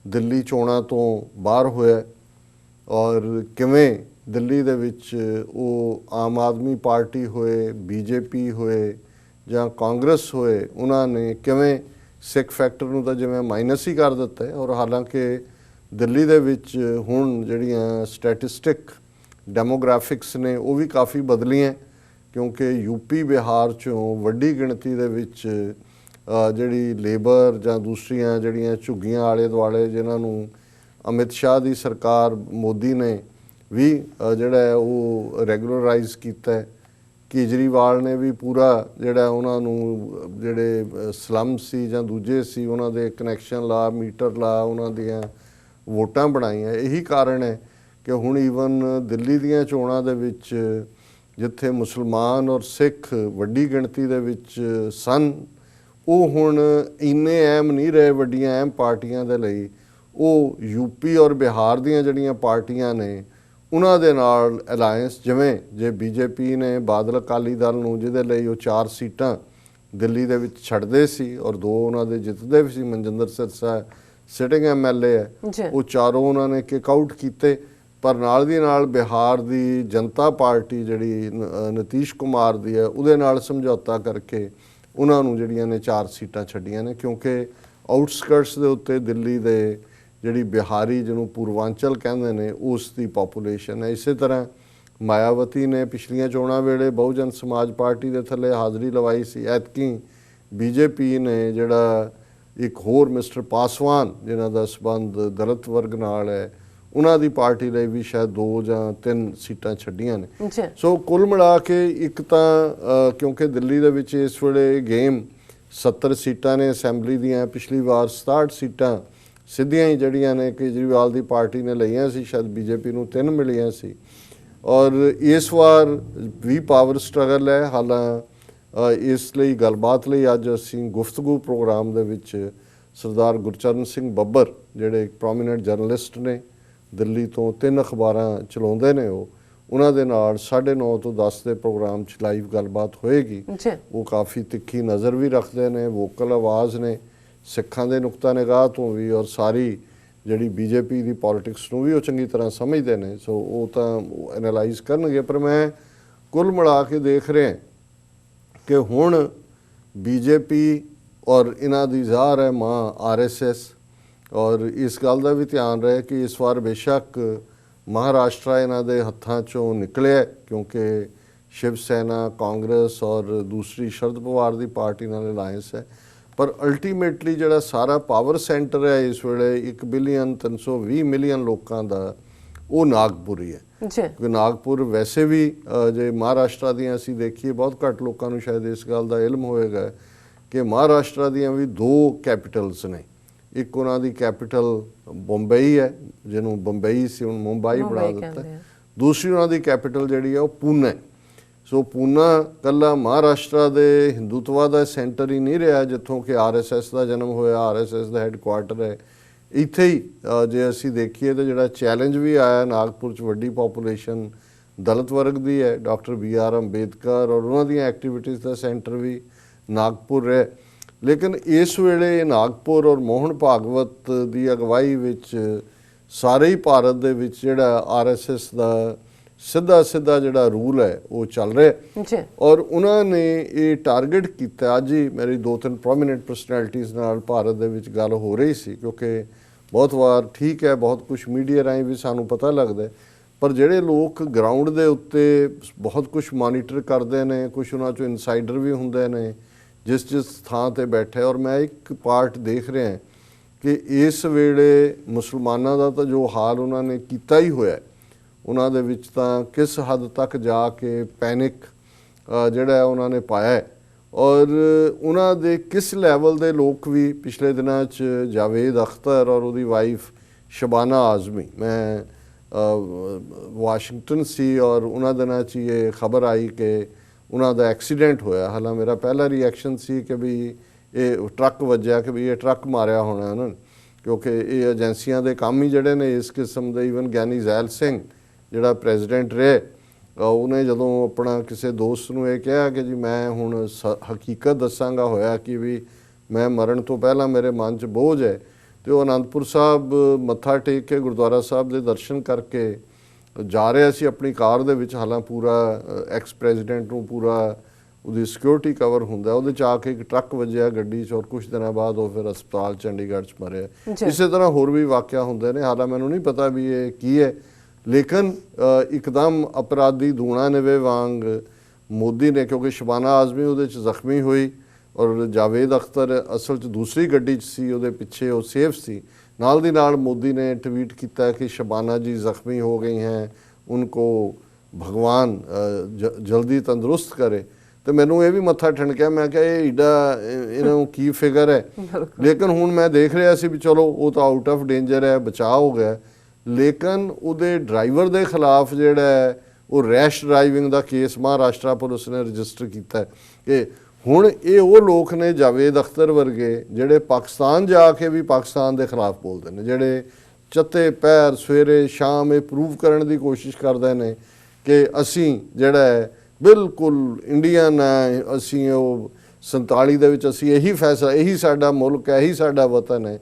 Speaker 2: ਦਿੱਲੀ ਚੋਣਾਂ ਤੋਂ ਬਾਹਰ ਹੋਇਆ ਔਰ ਕਿਵੇਂ ਦਿੱਲੀ ਦੇ ਵਿੱਚ ਉਹ ਆਮ ਆਦਮੀ ਪਾਰਟੀ ਹੋਏ, BJP ਹੋਏ ਜਾਂ ਕਾਂਗਰਸ ਹੋਏ ਉਹਨਾਂ ਨੇ ਕਿਵੇਂ ਸਿੱਖ ਫੈਕਟਰ ਨੂੰ ਤਾਂ ਜਿਵੇਂ ਮਾਈਨਸ ਹੀ ਕਰ ਦਿੱਤਾ ਹੈ। ਔਰ ਹਾਲਾਂਕਿ ਦਿੱਲੀ ਦੇ ਵਿੱਚ ਹੁਣ ਜਿਹੜੀਆਂ ਸਟੈਟਿਸਟਿਕ ਡੈਮੋਗ੍ਰਾਫਿਕਸ ਨੇ ਉਹ ਵੀ ਕਾਫੀ ਬਦਲੀਆਂ, ਕਿਉਂਕਿ ਯੂਪੀ ਬਿਹਾਰ 'ਚੋਂ ਵੱਡੀ ਗਿਣਤੀ ਦੇ ਵਿੱਚ ਜਿਹੜੀ ਲੇਬਰ ਜਾਂ ਦੂਸਰੀਆਂ ਜਿਹੜੀਆਂ ਝੁੱਗੀਆਂ ਆਲੇ ਦੁਆਲੇ ਜਿਨ੍ਹਾਂ ਨੂੰ ਅਮਿਤ ਸ਼ਾਹ ਦੀ ਸਰਕਾਰ ਮੋਦੀ ਨੇ ਵੀ ਜਿਹੜਾ ਹੈ ਉਹ ਰੈਗੂਲਰਾਈਜ਼ ਕੀਤਾ ਹੈ। ਕੇਜਰੀਵਾਲ ਨੇ ਵੀ ਪੂਰਾ ਜਿਹੜਾ ਉਹਨਾਂ ਨੂੰ ਜਿਹੜੇ ਸਲਮ ਸੀ ਜਾਂ ਦੂਜੇ ਸੀ ਉਹਨਾਂ ਦੇ ਕਨੈਕਸ਼ਨ ਲਾ, ਮੀਟਰ ਲਾ, ਉਹਨਾਂ ਦੀਆਂ ਵੋਟਾਂ ਬਣਾਈਆਂ। ਇਹੀ ਕਾਰਨ ਹੈ ਕਿ ਹੁਣ ਈਵਨ ਦਿੱਲੀ ਦੀਆਂ ਚੋਣਾਂ ਦੇ ਵਿੱਚ ਜਿੱਥੇ ਮੁਸਲਮਾਨ ਔਰ ਸਿੱਖ ਵੱਡੀ ਗਿਣਤੀ ਦੇ ਵਿੱਚ ਸਨ, ਉਹ ਹੁਣ ਇੰਨੇ ਅਹਿਮ ਨਹੀਂ ਰਹੇ ਵੱਡੀਆਂ ਅਹਿਮ ਪਾਰਟੀਆਂ ਦੇ ਲਈ। ਉਹ ਯੂਪੀ ਔਰ ਬਿਹਾਰ ਦੀਆਂ ਜਿਹੜੀਆਂ ਪਾਰਟੀਆਂ ਨੇ ਉਹਨਾਂ ਦੇ ਨਾਲ ਅਲਾਇੰਸ, ਜਿਵੇਂ ਜੇ ਬੀਜੇਪੀ ਨੇ ਬਾਦਲ ਅਕਾਲੀ ਦਲ ਨੂੰ ਜਿਹਦੇ ਲਈ ਉਹ 4 ਸੀਟਾਂ ਦਿੱਲੀ ਦੇ ਵਿੱਚ ਛੱਡਦੇ ਸੀ ਔਰ 2 ਉਹਨਾਂ ਦੇ ਜਿੱਤਦੇ ਵੀ ਸੀ, ਮਨਜਿੰਦਰ ਸਿਰਸਾ ਸਿਟਿੰਗ ਐਮਐਲਏ ਹੈ, ਉਹ ਚਾਰੋਂ ਉਹਨਾਂ ਨੇ ਕਿਕ ਆਊਟ ਕੀਤੇ। ਪਰ ਨਾਲ ਦੀ ਨਾਲ ਬਿਹਾਰ ਦੀ ਜਨਤਾ ਪਾਰਟੀ ਜਿਹੜੀ ਨਿਤੀਸ਼ ਕੁਮਾਰ ਦੀ ਹੈ ਉਹਦੇ ਨਾਲ ਸਮਝੌਤਾ ਕਰਕੇ ਉਹਨਾਂ ਨੂੰ ਜਿਹੜੀਆਂ ਨੇ 4 ਸੀਟਾਂ ਛੱਡੀਆਂ ਨੇ, ਕਿਉਂਕਿ ਆਊਟਸਕਰਟਸ ਦੇ ਉੱਤੇ ਦਿੱਲੀ ਦੇ ਜਿਹੜੀ ਬਿਹਾਰੀ ਜਿਹਨੂੰ ਪੂਰਵਾਂਚਲ ਕਹਿੰਦੇ ਨੇ ਉਸ ਦੀ ਪਾਪੂਲੇਸ਼ਨ ਹੈ। ਇਸੇ ਤਰ੍ਹਾਂ ਮਾਇਆਵਤੀ ਨੇ ਪਿਛਲੀਆਂ ਚੋਣਾਂ ਵੇਲੇ ਬਹੁਜਨ ਸਮਾਜ ਪਾਰਟੀ ਦੇ ਥੱਲੇ ਹਾਜ਼ਰੀ ਲਵਾਈ ਸੀ। ਐਤਕੀ ਬੀਜੇਪੀ ਨੇ ਜਿਹੜਾ ਇੱਕ ਹੋਰ ਮਿਸਟਰ ਪਾਸਵਾਨ ਜਿਨ੍ਹਾਂ ਦਾ ਸੰਬੰਧ ਦਲਿਤ ਵਰਗ ਨਾਲ ਹੈ, ਉਹਨਾਂ ਦੀ ਪਾਰਟੀ ਲਈ ਵੀ ਸ਼ਾਇਦ 2 ਜਾਂ 3 ਸੀਟਾਂ ਛੱਡੀਆਂ ਨੇ। ਸੋ ਕੁੱਲ ਮਿਲਾ ਕੇ ਇੱਕ ਤਾਂ ਕਿਉਂਕਿ ਦਿੱਲੀ ਦੇ ਵਿੱਚ ਇਸ ਵੇਲੇ ਗੇਮ 70 ਸੀਟਾਂ ਨੇ ਅਸੈਂਬਲੀ ਦੀਆਂ, ਪਿਛਲੀ ਵਾਰ 67 ਸੀਟਾਂ ਸਿੱਧੀਆਂ ਹੀ ਜਿਹੜੀਆਂ ਨੇ ਕੇਜਰੀਵਾਲ ਦੀ ਪਾਰਟੀ ਨੇ ਲਈਆਂ ਸੀ, ਸ਼ਾਇਦ ਬੀਜੇਪੀ ਨੂੰ 3 ਮਿਲੀਆਂ ਸੀ। ਔਰ ਇਸ ਵਾਰ ਵੀ ਪਾਵਰ ਸਟਰਗਲ ਹੈ। ਹਾਲਾਂ ਇਸ ਲਈ ਗੱਲਬਾਤ ਲਈ ਅੱਜ ਅਸੀਂ ਗੁਫ਼ਤਗੂ ਪ੍ਰੋਗਰਾਮ ਦੇ ਵਿੱਚ ਸਰਦਾਰ ਗੁਰਚਰਨ ਸਿੰਘ ਬੱਬਰ ਜਿਹੜੇ ਇੱਕ ਪ੍ਰੋਮੀਨੈਂਟ ਜਰਨਲਿਸਟ ਨੇ, ਦਿੱਲੀ ਤੋਂ 3 ਅਖਬਾਰਾਂ ਚਲਾਉਂਦੇ ਨੇ, ਉਹਨਾਂ ਦੇ ਨਾਲ 9:30 ਤੋਂ 10 ਦੇ ਪ੍ਰੋਗਰਾਮ 'ਚ ਲਾਈਵ ਗੱਲਬਾਤ ਹੋਏਗੀ। ਉਹ ਕਾਫੀ ਤਿੱਖੀ ਨਜ਼ਰ ਵੀ ਰੱਖਦੇ ਨੇ, ਵੋਕਲ ਆਵਾਜ਼ ਨੇ, ਸਿੱਖਾਂ ਦੇ ਨੁਕਤਾ ਨਿਗਾਹ ਤੋਂ ਵੀ ਔਰ ਸਾਰੀ ਜਿਹੜੀ ਬੀਜੇਪੀ ਦੀ ਪੋਲਿਟਿਕਸ ਨੂੰ ਵੀ ਉਹ ਚੰਗੀ ਤਰ੍ਹਾਂ ਸਮਝਦੇ ਨੇ। ਸੋ ਉਹ ਤਾਂ ਐਨਾਲਾਈਜ਼ ਕਰਨਗੇ। ਪਰ ਮੈਂ ਕੁੱਲ ਮਿਲਾ ਕੇ ਦੇਖ ਰਿਹਾ ਕਿ ਹੁਣ ਬੀਜੇਪੀ ਔਰ ਇਹਨਾਂ ਦੀ ਜ਼ਾਹਰ ਹੈ ਮਾਂ ਆਰਐਸਐਸ, ਔਰ ਇਸ ਗੱਲ ਦਾ ਵੀ ਧਿਆਨ ਰਹੇ ਕਿ ਇਸ ਵਾਰ ਬੇਸ਼ੱਕ ਮਹਾਰਾਸ਼ਟਰ ਇਹਨਾਂ ਦੇ ਹੱਥਾਂ 'ਚੋਂ ਨਿਕਲਿਆ, ਕਿਉਂਕਿ ਸ਼ਿਵ ਸੈਨਾ, ਕਾਂਗਰਸ ਔਰ ਦੂਸਰੀ ਸ਼ਰਦ ਪਵਾਰ ਦੀ ਪਾਰਟੀ ਨਾਲ ਅਲਾਇੰਸ ਹੈ। ਪਰ ਅਲਟੀਮੇਟਲੀ ਜਿਹੜਾ ਸਾਰਾ ਪਾਵਰ ਸੈਂਟਰ ਹੈ ਇਸ ਵੇਲੇ 1,320,000,000 ਲੋਕਾਂ ਦਾ, ਉਹ ਨਾਗਪੁਰ ਹੀ ਹੈ। ਕਿਉਂਕਿ ਨਾਗਪੁਰ ਵੈਸੇ ਵੀ ਜੇ ਮਹਾਰਾਸ਼ਟਰ ਦੀਆਂ ਅਸੀਂ ਦੇਖੀਏ, ਬਹੁਤ ਘੱਟ ਲੋਕਾਂ ਨੂੰ ਸ਼ਾਇਦ ਇਸ ਗੱਲ ਦਾ ਇਲਮ ਹੋਏਗਾ ਕਿ ਮਹਾਰਾਸ਼ਟਰ ਦੀਆਂ ਵੀ 2 ਕੈਪੀਟਲਸ ਨੇ। ਇੱਕ ਉਹਨਾਂ ਦੀ ਕੈਪੀਟਲ ਬੰਬਈ ਹੈ, ਜਿਹਨੂੰ ਬੰਬਈ ਸੀ ਹੁਣ ਮੁੰਬਈ ਬਣਾ ਦਿੱਤਾ। ਦੂਸਰੀ ਉਹਨਾਂ ਦੀ ਕੈਪੀਟਲ ਜਿਹੜੀ ਹੈ ਉਹ ਪੂਨਾ। ਸੋ ਪੂਨਾ ਕੱਲਾ ਮਹਾਰਾਸ਼ਟਰ ਦੇ ਹਿੰਦੂਤਵਾ ਦਾ ਸੈਂਟਰ ਹੀ ਨਹੀਂ ਰਿਹਾ ਜਿੱਥੋਂ ਕਿ ਆਰਐਸਐਸ ਦਾ ਜਨਮ ਹੋਇਆ, ਆਰਐਸਐਸ ਦਾ ਹੈੱਡਕੁਆਰਟਰ ਹੈ। ਇੱਥੇ ਹੀ ਜੇ ਅਸੀਂ ਦੇਖੀਏ ਤਾਂ ਜਿਹੜਾ ਚੈਲੰਜ ਵੀ ਆਇਆ ਨਾਗਪੁਰ 'ਚ ਵੱਡੀ ਪਾਪੂਲੇਸ਼ਨ ਦਲਿਤ ਵਰਗ ਦੀ ਹੈ, ਡਾਕਟਰ BR ਅੰਬੇਦਕਰ ਔਰ ਉਹਨਾਂ ਦੀਆਂ ਐਕਟੀਵਿਟੀਜ਼ ਦਾ ਸੈਂਟਰ ਵੀ ਨਾਗਪੁਰ ਹੈ। ਲੇਕਿਨ ਇਸ ਵੇਲੇ ਨਾਗਪੁਰ ਔਰ ਮੋਹਨ ਭਾਗਵਤ ਦੀ ਅਗਵਾਈ ਵਿੱਚ ਸਾਰੇ ਹੀ ਭਾਰਤ ਦੇ ਵਿੱਚ ਜਿਹੜਾ ਆਰਐਸਐਸ ਦਾ ਸਿੱਧਾ ਜਿਹੜਾ ਰੂਲ ਹੈ ਉਹ ਚੱਲ ਰਿਹਾ। ਔਰ ਉਹਨਾਂ ਨੇ ਇਹ ਟਾਰਗੇਟ ਕੀਤਾ। ਅੱਜ ਹੀ ਮੇਰੀ 2-3 ਪ੍ਰੋਮੀਨੈਂਟ ਪਰਸਨੈਲਿਟੀਜ਼ ਨਾਲ ਭਾਰਤ ਦੇ ਵਿੱਚ ਗੱਲ ਹੋ ਰਹੀ ਸੀ, ਕਿਉਂਕਿ ਬਹੁਤ ਵਾਰ ਠੀਕ ਹੈ ਬਹੁਤ ਕੁਝ ਮੀਡੀਆ ਰਾਹੀਂ ਵੀ ਸਾਨੂੰ ਪਤਾ ਲੱਗਦਾ, ਪਰ ਜਿਹੜੇ ਲੋਕ ਗਰਾਊਂਡ ਦੇ ਉੱਤੇ ਬਹੁਤ ਕੁਝ ਮੋਨੀਟਰ ਕਰਦੇ ਨੇ, ਕੁਝ ਉਹਨਾਂ 'ਚੋਂ ਇਨਸਾਈਡਰ ਵੀ ਹੁੰਦੇ ਨੇ ਜਿਸ ਥਾਂ 'ਤੇ ਬੈਠੇ। ਔਰ ਮੈਂ ਇੱਕ ਪਾਰਟ ਦੇਖ ਰਿਹਾ ਕਿ ਇਸ ਵੇਲੇ ਮੁਸਲਮਾਨਾਂ ਦਾ ਤਾਂ ਜੋ ਹਾਲ ਉਹਨਾਂ ਨੇ ਕੀਤਾ ਹੀ ਹੋਇਆ, ਉਹਨਾਂ ਦੇ ਵਿੱਚ ਤਾਂ ਕਿਸ ਹੱਦ ਤੱਕ ਜਾ ਕੇ ਪੈਨਿਕ ਜਿਹੜਾ ਉਹਨਾਂ ਨੇ ਪਾਇਆ, ਔਰ ਉਹਨਾਂ ਦੇ ਕਿਸ ਲੈਵਲ ਦੇ ਲੋਕ ਵੀ ਪਿਛਲੇ ਦਿਨਾਂ 'ਚ ਜਾਵੇਦ ਅਖਤਰ ਔਰ ਉਹਦੀ ਵਾਈਫ ਸ਼ਬਾਨਾ ਆਜ਼ਮੀ, ਮੈਂ ਵਾਸ਼ਿੰਗਟਨ ਸੀ ਔਰ ਉਹਨਾਂ ਦਿਨਾਂ 'ਚ ਇਹ ਖਬਰ ਆਈ ਕਿ ਉਹਨਾਂ ਦਾ ਐਕਸੀਡੈਂਟ ਹੋਇਆ। ਹਾਲਾਂ ਮੇਰਾ ਪਹਿਲਾ ਰਿਐਕਸ਼ਨ ਸੀ ਕਿ ਵੀ ਇਹ ਟਰੱਕ ਵੱਜਿਆ, ਕਿ ਵੀ ਇਹ ਟਰੱਕ ਮਾਰਿਆ ਹੋਣਾ ਉਹਨਾਂ ਨੇ, ਕਿਉਂਕਿ ਇਹ ਏਜੰਸੀਆਂ ਦੇ ਕੰਮ ਹੀ ਜਿਹੜੇ ਨੇ ਇਸ ਕਿਸਮ ਦੇ। ਈਵਨ ਗਿਆਨੀ ਜ਼ੈਲ ਸਿੰਘ ਜਿਹੜਾ ਪ੍ਰੈਜ਼ੀਡੈਂਟ ਰਹੇ, ਉਹਨੇ ਜਦੋਂ ਆਪਣਾ ਕਿਸੇ ਦੋਸਤ ਨੂੰ ਇਹ ਕਿਹਾ ਕਿ ਜੀ ਮੈਂ ਹੁਣ ਹਕੀਕਤ ਦੱਸਾਂਗਾ ਹੋਇਆ ਕਿ ਵੀ ਮੈਂ ਮਰਨ ਤੋਂ ਪਹਿਲਾਂ ਮੇਰੇ ਮਨ 'ਚ ਬੋਝ ਹੈ, ਅਤੇ ਉਹ ਅਨੰਦਪੁਰ ਸਾਹਿਬ ਮੱਥਾ ਟੇਕ ਕੇ ਗੁਰਦੁਆਰਾ ਸਾਹਿਬ ਦੇ ਦਰਸ਼ਨ ਕਰਕੇ ਜਾ ਰਿਹਾ ਸੀ ਆਪਣੀ ਕਾਰ ਦੇ ਵਿੱਚ। ਹਾਲਾਂ ਪੂਰਾ ਐਕਸ ਪ੍ਰੈਜ਼ੀਡੈਂਟ ਨੂੰ ਪੂਰਾ ਉਹਦੀ ਸਿਕਿਉਰਿਟੀ ਕਵਰ ਹੁੰਦਾ, ਉਹਦੇ 'ਚ ਆ ਕੇ ਇੱਕ ਟਰੱਕ ਵੱਜਿਆ ਗੱਡੀ 'ਚ, ਔਰ ਕੁਝ ਦਿਨਾਂ ਬਾਅਦ ਉਹ ਫਿਰ ਹਸਪਤਾਲ ਚੰਡੀਗੜ੍ਹ 'ਚ ਮਰਿਆ। ਇਸੇ ਤਰ੍ਹਾਂ ਹੋਰ ਵੀ ਵਾਕਿਆ ਹੁੰਦੇ ਨੇ, ਹਾਲਾਂ ਮੈਨੂੰ ਨਹੀਂ ਪਤਾ ਵੀ ਇਹ ਕੀ ਹੈ, ਲੇਕਿਨ ਇੱਕਦਮ ਅਪਰਾਧੀ ਧੂਣਾ ਨਿਵੇ ਵਾਂਗ ਮੋਦੀ ਨੇ, ਕਿਉਂਕਿ ਸ਼ਬਾਨਾ ਆਜ਼ਮੀ ਉਹਦੇ 'ਚ ਜ਼ਖਮੀ ਹੋਈ ਔਰ ਜਾਵੇਦ ਅਖਤਰ ਅਸਲ 'ਚ ਦੂਸਰੀ ਗੱਡੀ 'ਚ ਸੀ, ਉਹਦੇ ਪਿੱਛੇ ਉਹ ਸੇਫ ਸੀ। ਨਾਲ ਦੀ ਨਾਲ ਮੋਦੀ ਨੇ ਟਵੀਟ ਕੀਤਾ ਕਿ ਸ਼ਬਾਨਾ ਜੀ ਜ਼ਖਮੀ ਹੋ ਗਈ हैं, उनको भगवान जल्दी तंदुरुस्त करे। तो मैनू ये भी मत्था ठणकिया, मैं क्या ये ईडा इन्हों की फिगर है, लेकिन हुण मैं देख रहा सी भी चलो वो तो आउट ऑफ डेंजर है, बचाव हो गया, लेकिन उहदे ड्राइवर के खिलाफ जिहड़ा है वो रैश ड्राइविंग का केस महाराष्ट्र पुलिस ने रजिस्टर किया है कि हुण ये वो लोग ने जावेद अख्तर वर्गे जिहड़े पाकिस्तान जाके भी पाकिस्तान के खिलाफ बोलते हैं, जिहड़े चत्ते पैर सवेरे शाम ये प्रूव करने की कोशिश करते हैं कि असी जिहड़ा है बिल्कुल इंडियन है, असी वो 47 दे विच असी यही फैसला, यही साडा मुल्क है, यही साडा वतन है।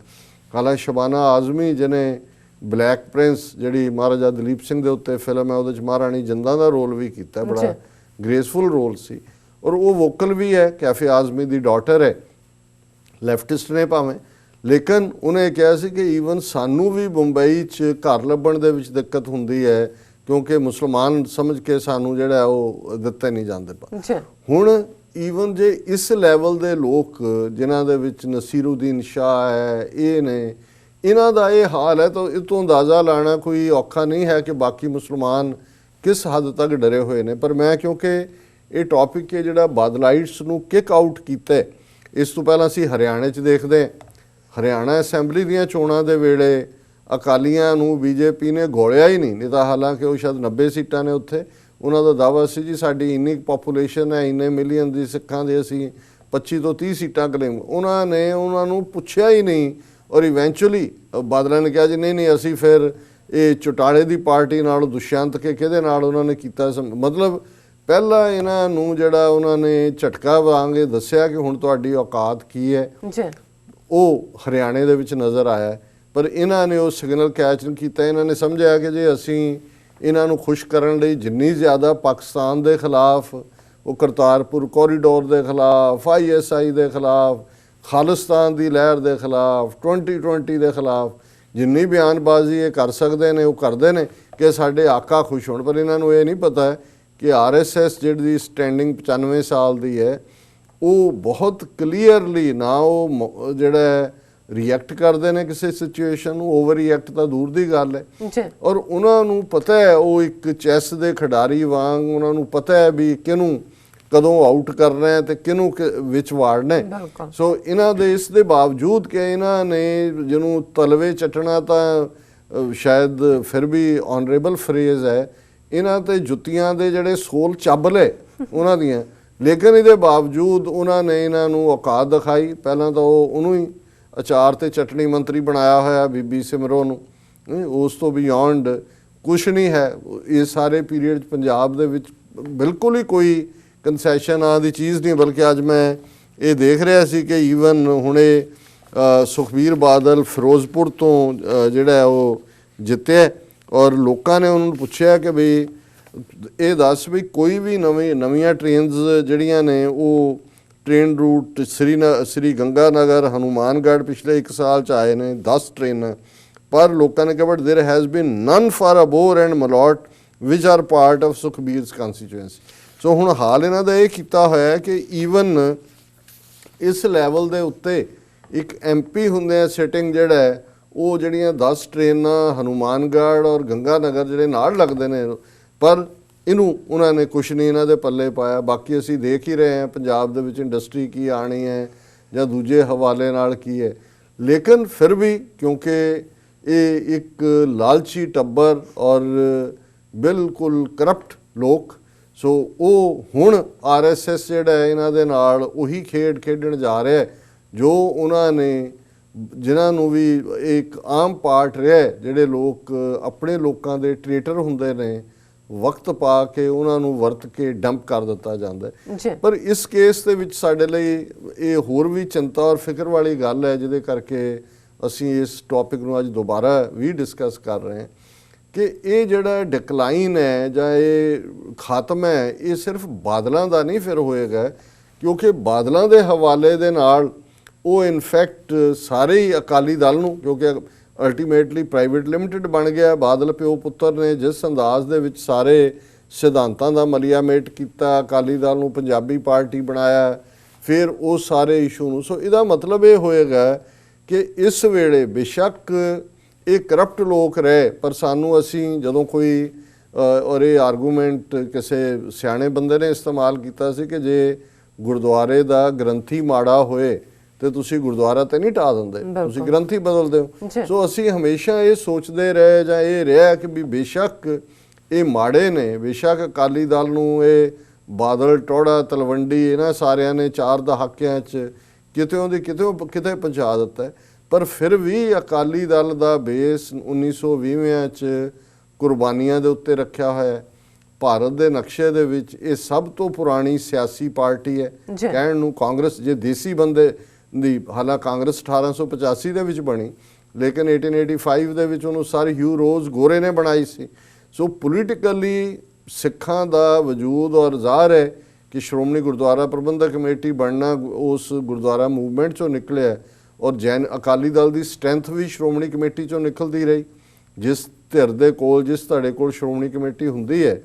Speaker 2: हालांकि शबाना आजमी जिन्हें ब्लैक प्रिंस जिहड़ी महाराजा दलीप सिंह दे उत्ते फिल्म है उहदे महाराणी जिंदा का रोल भी किया, बड़ा ग्रेसफुल रोल सी, और वो वोकल भी है, कैफे आजमी की डॉटर है, लैफ्टिस्ट ने भावें, लेकिन उन्हें कहा सी कि ईवन सानू भी मुंबई च घर लभण दे विच दिक्कत हुंदी है क्योंकि मुसलमान समझ के सानू जिहड़ा वो दिते नहीं जाते। हुण ईवन जे इस लैवल दे लोग जिन्हां दे विच नसीरुद्दीन शाह है, ये ने, इन्हां दा ये हाल है, तो इतों अंदाज़ा लाना कोई औखा नहीं है कि बाकी मुसलमान किस हद तक डरे हुए ने। पर मैं क्योंकि ये टॉपिक के जिहड़ा बादलाइट्स नूं किक आउट कीता, इस तो पहलां असीं हरियाणे च देखदे, हरियाणा असैंबली दीयां चोणां दे वेले अकालियां नूं बीजेपी ने घोलिया ही नहीं तो हालांकि वो शायद 90 सीटां ने उत्थे, उन्हां दा दावा सी जी साडी इन्नी पॉपूलेशन है, इन्ने मिलियन दी सिखां दे असीं 25 तो 30 सीटां क्लेम, उन्होंने उन्होंने पुछया ही नहीं, और इवेंचुअली बादल ने कहा जी नहीं नहीं असी फिर ये चौटाले की पार्टी नाल दुष्यंत के किहदे नाल उन्होंने कीता, मतलब पहला इन्हां नूं जिहड़ा उन्होंने झटका वांग दस्सिया कि हुण तुहाडी औकात की है, वो हरियाणे दे विच नज़र आया। पर इन्हां ने वो सिग्नल कैच नहीं किया, इन्होंने समझा कि जे असीं इन्हां नूं खुश करन लई जिन्नी ज़्यादा पाकिस्तान के खिलाफ, वो करतारपुर कॉरीडोर के खिलाफ, ISI के खिलाफ, खालिस्तान की लहर के खिलाफ, 2020 के खिलाफ जिन्नी बयानबाजी ये कर सकते हैं वो करते हैं कि साढ़े आका खुश होण। पर इन्हों ये नहीं पता है कि RSS जिहड़ी स्टैंडिंग 95 साल की है, वो बहुत क्लीयरली ना वो जिहड़ा रिएक्ट करते हैं किसी सिचुएशन, ओवर रिएक्ट तो दूर की गल है, और उन्होंने पता है वो एक चैस के खिडारी वांग उन्होंने पता है भी किनू कदों आउट करना है तो किनू विच वाड़ना है। सो इन्हां दे इस दे बावजूद कि इन्हां ने जिन्हों तलवे चटना तो शायद फिर भी ऑनरेबल फ्रेज है, इन्हां ते जुत्तियां दे जिहड़े सोल ਚੱਬ ले उन्हां दियां, लेकिन इहदे बावजूद उन्होंने इन्हां नूं औकात दिखाई। पहलां तो उन्हों ही अचार ते चटनी मंत्री बनाया होया बीबी सिमरो नूं, उस तो बियॉन्ड कुछ नहीं है। ये सारे पीरीयड पंजाब दे विच बिल्कुल ही कोई कंसैशन आ दी चीज़ नहीं, बल्कि अज मैं ये देख रहा सी कि ईवन हुणे सुखबीर बादल फिरोजपुर तो जिहड़ा वो जित्ते, और लोगों ने उन्होंने पूछा कि बई ये दस भी कोई भी नवीं ट्रेनस जिहड़ियां ने वो ट्रेन रूट श्री गंगानगर हनुमानगढ़ पिछले 1 साल च आए ने 10 ट्रेन, पर लोगों ने कहा but there has been none for Abohar and Malout which are part of Sukhbir's constituency. So हुण हाल इन्हां दा ये कीता होया कि ईवन इस लैवल दे उत्ते एक MP हुंदे सिटिंग जिहड़ा है वो जिहड़ियां 10 ट्रेनां हनुमानगढ़ और गंगानगर जिहड़े नाल लगदे ने, पर इनू उन्होंने कुछ नहीं इन्हां दे पल्ले पाया। बाकी असी देख ही रहे हैं पंजाब दे विच इंडस्ट्री की आनी है या दूजे हवाले नाल की है, लेकिन फिर भी क्योंकि ये एक लालची टब्बर और बिल्कुल करप्ट लोग, सो वो हुण RSS जिहड़ा है इन्हां दे नाल उही खेड खेडण जा रहा है जो उन्होंने जिन्हां नूं भी एक आम पार्ट रहा जिहड़े लोग अपने लोगों के ट्रेटर हुंदे ने, वक्त पा के उन्होंने वर्त के डंप कर दिता जाता है। पर इस केस के विच साडे लई ये होर भी चिंता और फिक्र वाली गल है जिहदे करके असीं इस टॉपिक नूं अज दोबारा भी डिस्कस कर रहे हैं ਕਿ ਇਹ ਜਿਹੜਾ ਡਿਕਲਾਈਨ ਹੈ ਜਾਂ ਇਹ ਖਾਤਮ ਹੈ, ਇਹ ਸਿਰਫ ਬਾਦਲਾਂ ਦਾ ਨਹੀਂ ਫਿਰ ਹੋਏਗਾ, ਕਿਉਂਕਿ ਬਾਦਲਾਂ ਦੇ ਹਵਾਲੇ ਦੇ ਨਾਲ ਉਹ ਇਨਫੈਕਟ ਸਾਰੇ ਹੀ ਅਕਾਲੀ ਦਲ ਨੂੰ, ਕਿਉਂਕਿ ਅਲਟੀਮੇਟਲੀ ਪ੍ਰਾਈਵੇਟ ਲਿਮਟਿਡ ਬਣ ਗਿਆ। ਬਾਦਲ ਪਿਓ ਪੁੱਤਰ ਨੇ ਜਿਸ ਅੰਦਾਜ਼ ਦੇ ਵਿੱਚ ਸਾਰੇ ਸਿਧਾਂਤਾਂ ਦਾ ਮਲੀਆਮੇਟ ਕੀਤਾ, ਅਕਾਲੀ ਦਲ ਨੂੰ ਪੰਜਾਬੀ ਪਾਰਟੀ ਬਣਾਇਆ, ਫਿਰ ਉਹ ਸਾਰੇ ਇਸ਼ੂ ਨੂੰ। ਸੋ ਇਹਦਾ ਮਤਲਬ ਇਹ ਹੋਏਗਾ ਕਿ ਇਸ ਵੇਲੇ ਬੇਸ਼ੱਕ ਇਹ ਕਰਪਟ ਲੋਕ ਰਹੇ, ਪਰ ਸਾਨੂੰ ਅਸੀਂ ਜਦੋਂ ਕੋਈ ਔਰ ਇਹ ਆਰਗੂਮੈਂਟ ਕਿਸੇ ਸਿਆਣੇ ਬੰਦੇ ਨੇ ਇਸਤੇਮਾਲ ਕੀਤਾ ਸੀ ਕਿ ਜੇ ਗੁਰਦੁਆਰੇ ਦਾ ਗ੍ਰੰਥੀ ਮਾੜਾ ਹੋਏ ਤੇ ਤੁਸੀਂ ਗੁਰਦੁਆਰਾ ਤੇ ਨਹੀਂ ਢਾਹ ਦਿੰਦੇ, ਤੁਸੀਂ ਗ੍ਰੰਥੀ ਬਦਲਦੇ ਹੋ। ਸੋ ਅਸੀਂ ਹਮੇਸ਼ਾ ਇਹ ਸੋਚਦੇ ਰਹੇ ਜਾਂ ਇਹ ਰਿਹਾ ਕਿ ਵੀ ਬੇਸ਼ੱਕ ਇਹ ਮਾੜੇ ਨੇ, ਬੇਸ਼ੱਕ ਅਕਾਲੀ ਦਲ ਨੂੰ ਇਹ ਬਾਦਲ ਟੋੜਾ ਤਲਵੰਡੀ ਇਹਨਾਂ ਸਾਰਿਆਂ ਨੇ ਚਾਰ ਦਹਾਕਿਆਂ 'ਚ ਕਿਤੇ ਪਹੁੰਚਾ ਦਿੱਤਾ, ਪਰ ਫਿਰ ਵੀ ਅਕਾਲੀ ਦਲ ਦਾ ਬੇਸ 1920 'ਚ ਕੁਰਬਾਨੀਆਂ ਦੇ ਉੱਤੇ ਰੱਖਿਆ ਹੋਇਆ। ਭਾਰਤ ਦੇ ਨਕਸ਼ੇ ਦੇ ਵਿੱਚ ਇਹ ਸਭ ਤੋਂ ਪੁਰਾਣੀ ਸਿਆਸੀ ਪਾਰਟੀ ਹੈ। ਕਹਿਣ ਨੂੰ ਕਾਂਗਰਸ ਜੇ ਦੇਸੀ ਬੰਦੇ ਦੀ, ਹਾਲਾਂਕਿ ਕਾਂਗਰਸ 1885 ਦੇ ਵਿੱਚ ਬਣੀ, ਲੇਕਿਨ 1885 ਦੇ ਵਿੱਚ ਉਹਨੂੰ ਸਰ ਹਿਊ ਰੋਜ਼ ਗੋਰੇ ਨੇ ਬਣਾਈ ਸੀ। ਸੋ ਪੋਲੀਟੀਕਲੀ ਸਿੱਖਾਂ ਦਾ ਵਜੂਦ ਔਰ ਜ਼ਾਹਰ ਹੈ ਕਿ ਸ਼੍ਰੋਮਣੀ ਗੁਰਦੁਆਰਾ ਪ੍ਰਬੰਧਕ ਕਮੇਟੀ ਬਣਨਾ ਉਸ ਗੁਰਦੁਆਰਾ ਮੂਵਮੈਂਟ 'ਚੋਂ ਨਿਕਲਿਆ, ਔਰ ਜੈਨ ਅਕਾਲੀ ਦਲ ਦੀ ਸਟਰੈਂਥ ਵੀ ਸ਼੍ਰੋਮਣੀ ਕਮੇਟੀ 'ਚੋਂ ਨਿਕਲਦੀ ਰਹੀ। ਜਿਸ ਧਿਰ ਦੇ ਕੋਲ, ਜਿਸ ਧੜੇ ਕੋਲ ਸ਼੍ਰੋਮਣੀ ਕਮੇਟੀ ਹੁੰਦੀ ਹੈ,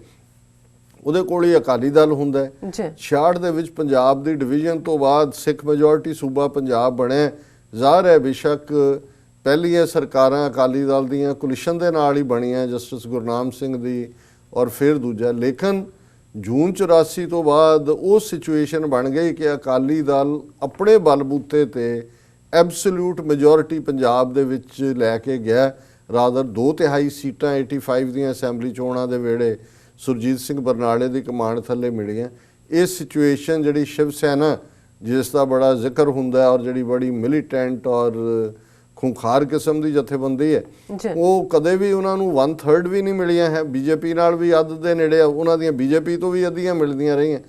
Speaker 2: ਉਹਦੇ ਕੋਲ ਹੀ ਅਕਾਲੀ ਦਲ ਹੁੰਦਾ ਹੈ। 66 ਦੇ ਵਿੱਚ ਪੰਜਾਬ ਦੀ ਡਿਵੀਜ਼ਨ ਤੋਂ ਬਾਅਦ ਸਿੱਖ ਮੈਜੋਰਟੀ ਸੂਬਾ ਪੰਜਾਬ ਬਣਿਆ। ਜ਼ਾਹਰ ਹੈ ਬੇਸ਼ੱਕ ਪਹਿਲੀਆਂ ਸਰਕਾਰਾਂ ਅਕਾਲੀ ਦਲ ਦੀਆਂ ਕੋਲੀਸ਼ਨ ਦੇ ਨਾਲ ਹੀ ਬਣੀਆਂ, ਜਸਟਿਸ ਗੁਰਨਾਮ ਸਿੰਘ ਦੀ ਔਰ ਫਿਰ ਦੂਜਾ, ਲੇਕਿਨ ਜੂਨ 84 ਤੋਂ ਬਾਅਦ ਉਹ ਸਿਚੁਏਸ਼ਨ ਬਣ ਗਈ ਕਿ ਅਕਾਲੀ ਦਲ ਆਪਣੇ ਬਲਬੂਤੇ ਤੇ ਐਬਸੋਲੂਟ ਮੈਜੋਰਿਟੀ ਪੰਜਾਬ ਦੇ ਵਿੱਚ ਲੈ ਕੇ ਗਿਆ। ਰਾਦਰ 2/3 ਸੀਟਾਂ 85 ਦੀਆਂ ਅਸੈਂਬਲੀ ਚੋਣਾਂ ਦੇ ਵੇਲੇ ਸੁਰਜੀਤ ਸਿੰਘ ਬਰਨਾਲੇ ਦੀ ਕਮਾਂਡ ਥੱਲੇ ਮਿਲੀਆਂ। ਇਹ ਸਿਚੁਏਸ਼ਨ ਜਿਹੜੀ ਸ਼ਿਵ ਸੈਨਾ ਜਿਸ ਦਾ ਬੜਾ ਜ਼ਿਕਰ ਹੁੰਦਾ ਔਰ ਜਿਹੜੀ ਬੜੀ ਮਿਲੀਟੈਂਟ ਔਰ ਖੁੰਖਾਰ ਕਿਸਮ ਦੀ ਜਥੇਬੰਦੀ ਹੈ, ਉਹ ਕਦੇ ਵੀ ਉਹਨਾਂ ਨੂੰ 1/3 ਵੀ ਨਹੀਂ ਮਿਲੀਆਂ ਹੈ। ਬੀਜੇਪੀ ਨਾਲ ਵੀ ਅੱਧ ਦੇ ਨੇੜੇ, ਉਹਨਾਂ ਦੀਆਂ ਬੀਜੇਪੀ ਤੋਂ ਵੀ ਅੱਧੀਆਂ ਮਿਲਦੀਆਂ ਰਹੀਆਂ।